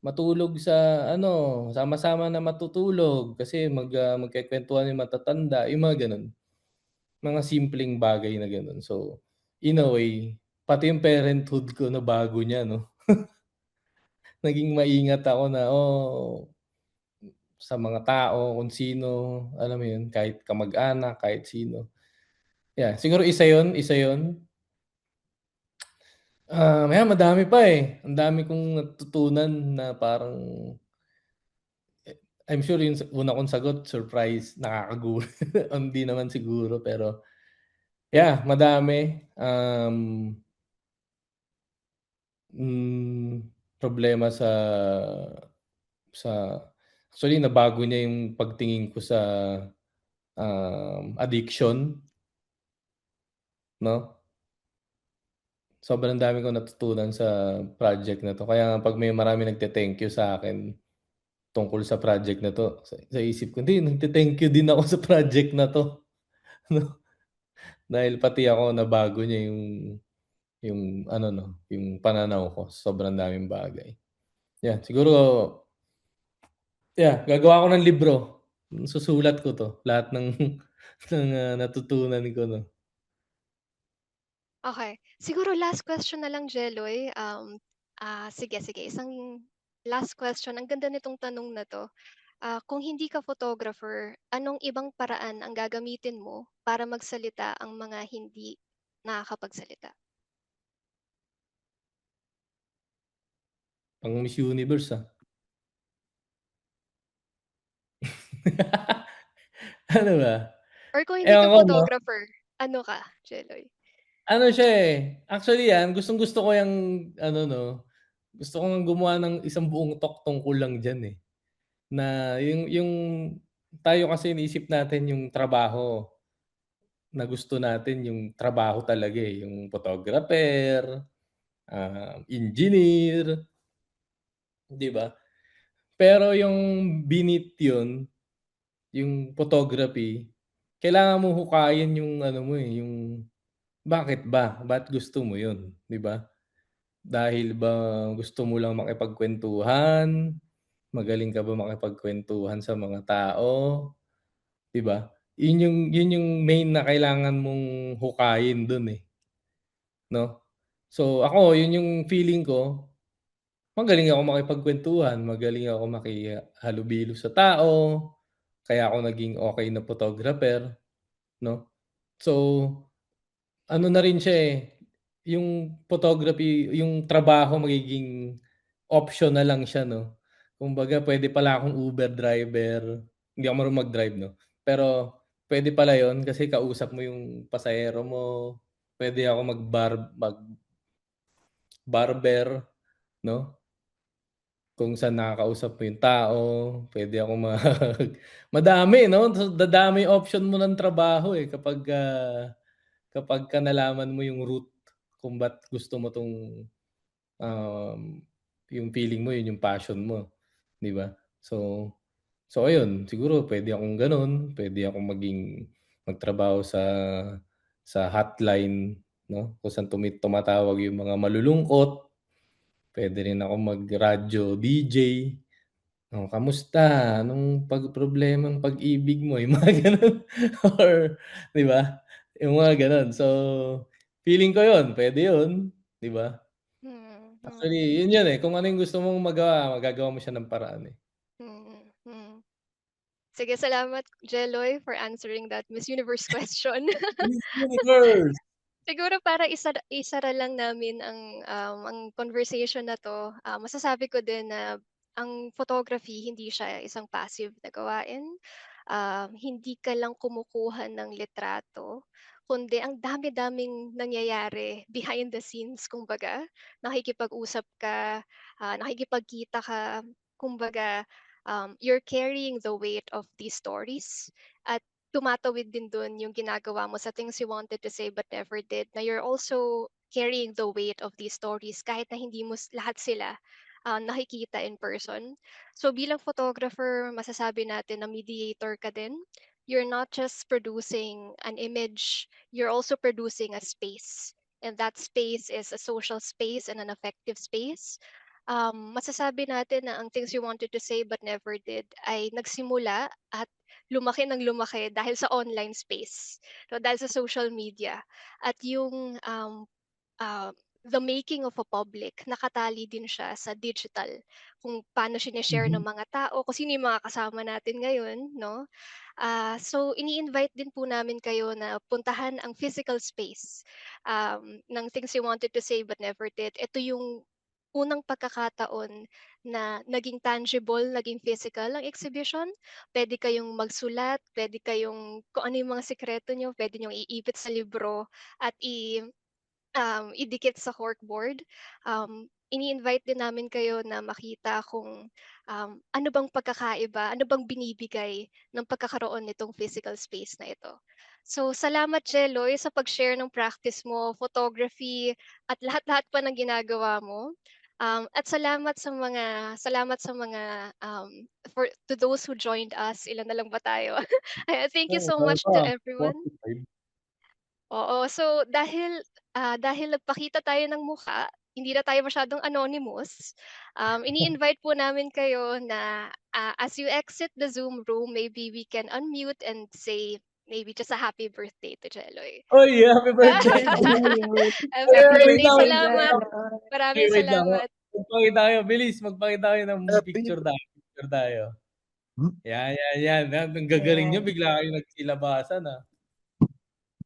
matulog sa ano, sama-sama na matutulog kasi magkukuwentuhan yung matatanda, yung mga gano'n. Mga simpleng bagay na gano'n. So, in a way, pati yung parenthood ko nabago niya 'no. Naging maingat ako na, sa mga tao, kung sino, alam mo yun, kahit kamag-anak, kahit sino. Yeah, siguro isa yun. Ayan madami pa, eh. Ang dami kong natutunan na parang, I'm sure yung una kong sagot surprise, nakakagulat, hindi naman siguro pero yeah, madami. Problema sa actually nabago niya yung pagtingin ko sa, addiction 'no. Sobrang dami kong natutunan sa project na 'to kaya nga 'pag may maraming nagte-thank you sa'kin tungkol sa project na 'to, sa isip ko, "Hindi, nagte-thank you din ako sa project na 'to." 'No, dahil pati ako nabago niya yung ano 'no, yung pananaw ko sa sobrang daming bagay. Yeah, siguro yeah, gagawa ako ng libro, susulat ko 'to, lahat ng ng, natutunan ko 'no. Okay. Siguro last question na lang, Jeloy. Sige, isang last question. Ang ganda nitong tanong na 'to. Kung hindi ka photographer, anong ibang paraan ang gagamitin mo para magsalita ang mga hindi nakakapagsalita? Pang Miss Universe, Ano ba? Or kung hindi Ewan ka ko 'no, photographer, ano ka, Jeloy? ano siya, eh, actually gustong-gusto ko yang ano 'no, gusto ko ngang gumawa ng isang buong talk tungkol lang diyan, eh, na yung tayo kasi iniisip natin yung trabaho na gusto natin yung trabaho talaga, eh, yung photographer, engineer, 'di ba? Pero yung beneath yun, yung photography, kailangan mong hukayin yung ano mo, eh, yung bakit ba? Ba't gusto mo yun, 'di ba? Dahil ba gusto mo lang makipagkuwentuhan, magaling ka ba makipagkuwentuhan sa mga tao, 'di ba? Yun yung main na kailangan mong hukayin dun, eh, 'no? So ako, yun yung feeling ko, magaling ako makipagkuwentuhan, magaling ako makihalubilo sa tao, kaya ako naging okey na photographer, 'no? So, ano na rin siya, eh, yung photography, yung trabaho magiging option na lang siya, no? Kumbaga, pwede pala akong Uber driver. Hindi ako marunong mag-drive, no? Pero pwede pala yon kasi kausap mo yung pasahero mo. Pwede ako mag-barber, no? Kung saan nakakausap mo yung tao. Pwede ako madami, no? So, dadami yung option mo ng trabaho eh kapag ka nalaman mo yung route kung ba't gusto mo tong yung feeling mo, yun yung passion mo, 'di ba? So ayun, siguro pwede akong gano'n, pwede akong magtrabaho sa hotline, 'no, kung saan tumatawag yung mga malulungkot. Pwede rin akong mag-radyo DJ, "Oh, kamusta? Anong problemang pag-ibig mo?" Yung mga gano'n or 'di ba? Yung mga gano'n. So, feeling ko yun, puwede yun, 'di ba? Mm, mm, Actually, yun yun, eh, kung ano yung gusto mong magawa, magagawa mo siya ng paraan, eh. mm, mm. Sige, salamat, Jeloy, for answering that Miss Universe question. Miss Universe! Siguro para isara lang namin ang conversation na 'to, masasabi ko din na ang photography hindi siya isang passive na gawain. Hindi ka lang kumukuha ng litrato, kundi ang dami-daming nangyayari behind the scenes kumbaga. Nakikipag-usap ka, nakikipagkita ka, kumbaga, you're carrying the weight of these stories at tumatawid din dun yung ginagawa mo sa things you wanted to say but never did, na you're also carrying the weight of these stories kahit na hindi mo lahat sila nakikita in person. So bilang photographer, masasabi natin na mediator ka din. You're not just producing an image, you're also producing a space. And that space is a social space and an affective space. Masasabi natin na ang things you wanted to say but never did ay nagsimula at lumaki ng lumaki dahil sa online space. So, dahil sa social media. At yung uh, the making of a public, nakatali din siya sa digital. Kung paano sinishare ng mga tao, kung sino yung mga kasama natin ngayon, no? So, ini-invite din po namin kayo na puntahan ang physical space ng things you wanted to say but never did. Ito yung unang pagkakataon na naging tangible, naging physical ang exhibition. Pwede kayong magsulat, pwede kayong, kung ano yung mga sekreto nyo, pwede nyo iipit sa libro at idikit sa corkboard. Ini-invite din namin kayo na makita kung ano bang pagkakaiba, ano bang binibigay ng pagkakaroon nitong physical space na ito. So, salamat, Jeloy, sa pag-share ng practice mo, photography, at lahat-lahat pa ng ginagawa mo. At salamat sa mga to those who joined us. Ilan na lang ba tayo? Thank you Oo, so tayo much pa, to everyone. 45. Oo, so dahil nagpakita tayo ng mukha, hindi na tayo masyadong anonymous, ini-invite po namin kayo na, as you exit the Zoom room, maybe we can unmute and say maybe just a happy birthday to Jeloy. Uy, happy birthday! Happy Ay, Happy wait birthday, lang, birthday, wait lang, wait salamat. lang. Jella. Okay, Maraming wait lang. salamat. Magpakita tayo ng picture tayo. Picture tayo. Yan. Ang gagaling nyo, Ayan. bigla kayo nagsilabasan, ah.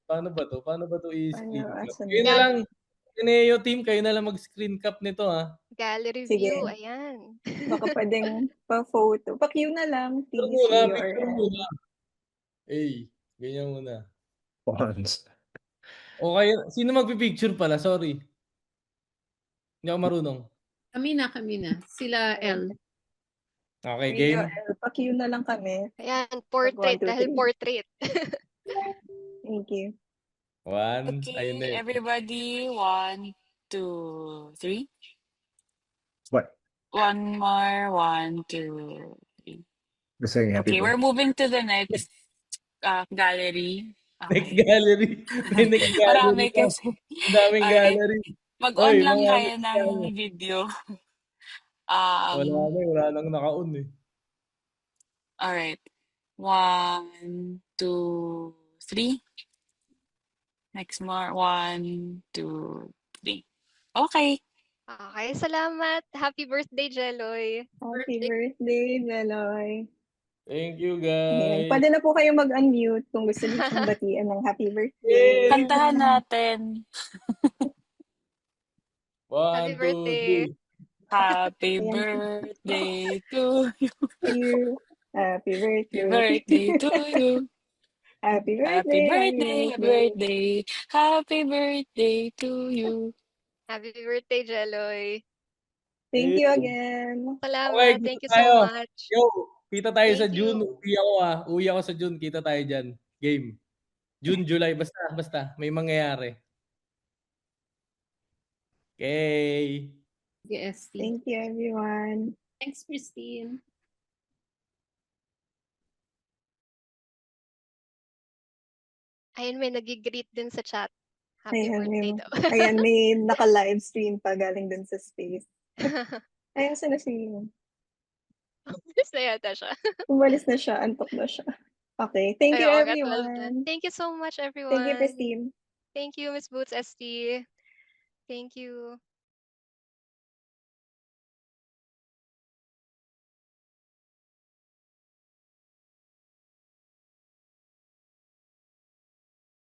Paano ba to? Paano ba to Paano, i-screen cap? asan Kayo na ba? lang, Tineo team, kayo na lang mag-screen cap nito, ah. Gallery view, Sige. ayan. Baka pwedeng pa-photo. Pa-Q na lang, please, Picture URL. muna. Ganyan muna. Once. O kayo, sino magpi-picture pala? Sorry. Hindi ako marunong. Kami na. Sila L. Okay, May game. URL. Pa-Q na lang kami. Ayan, Pag portrait, 1, 2, dahil 3. portrait. Thank you. Ayun Okay, na eh. everybody, 1, 2, 3. What? One more, 1, 2, 3. Gusto niyo happy Okay, we're birthday? moving to the next gallery. Next Okay. gallery. May next gallery Marami pa. kasi. Ang daming Alright. gallery. Mag-on Oy, lang mga kayo ng video. wala nang naka-on eh. Alright. 1, 2, 3. Next more. 1, 2, 3. Okay. Okay, salamat. Happy birthday, Jeloy. Happy birthday, Jeloy. Thank you, Ayan. guys. Pwede na po kayo mag-unmute kung gusto niyo siyang batian ng happy birthday. Yay! Kantahan natin. Happy 1, 2, birthday. 3. Happy Ayan. birthday to you. You. Happy Happy birthday. birthday to you. Happy Happy birthday. Happy birthday, happy birthday. birthday. Happy birthday to you. Happy birthday, Jeloy. Thank Eh, you again. okay, Salamat. kita Thank you tayo. so much. Yo, kita tayo sa Thank June. you. Uwi ako sa June. Kita tayo dyan. Game. June, July. Basta. May mangyayari. Okay. Yes. Thank you, everyone. Thanks, Christine. Ayun, may nag-greet din sa chat. Happy Ayan, birthday may, daw. ayan, may naka-live stream pa galing dun sa space. Ayan, sana si Miss na yata siya. umalis na siya, antok na siya. Okay, thank Ay, you, oo nga, 12 na. everyone. Thank you so much, Thank you, everyone. Christine. Thank you, Miss Boots ST. Thank you.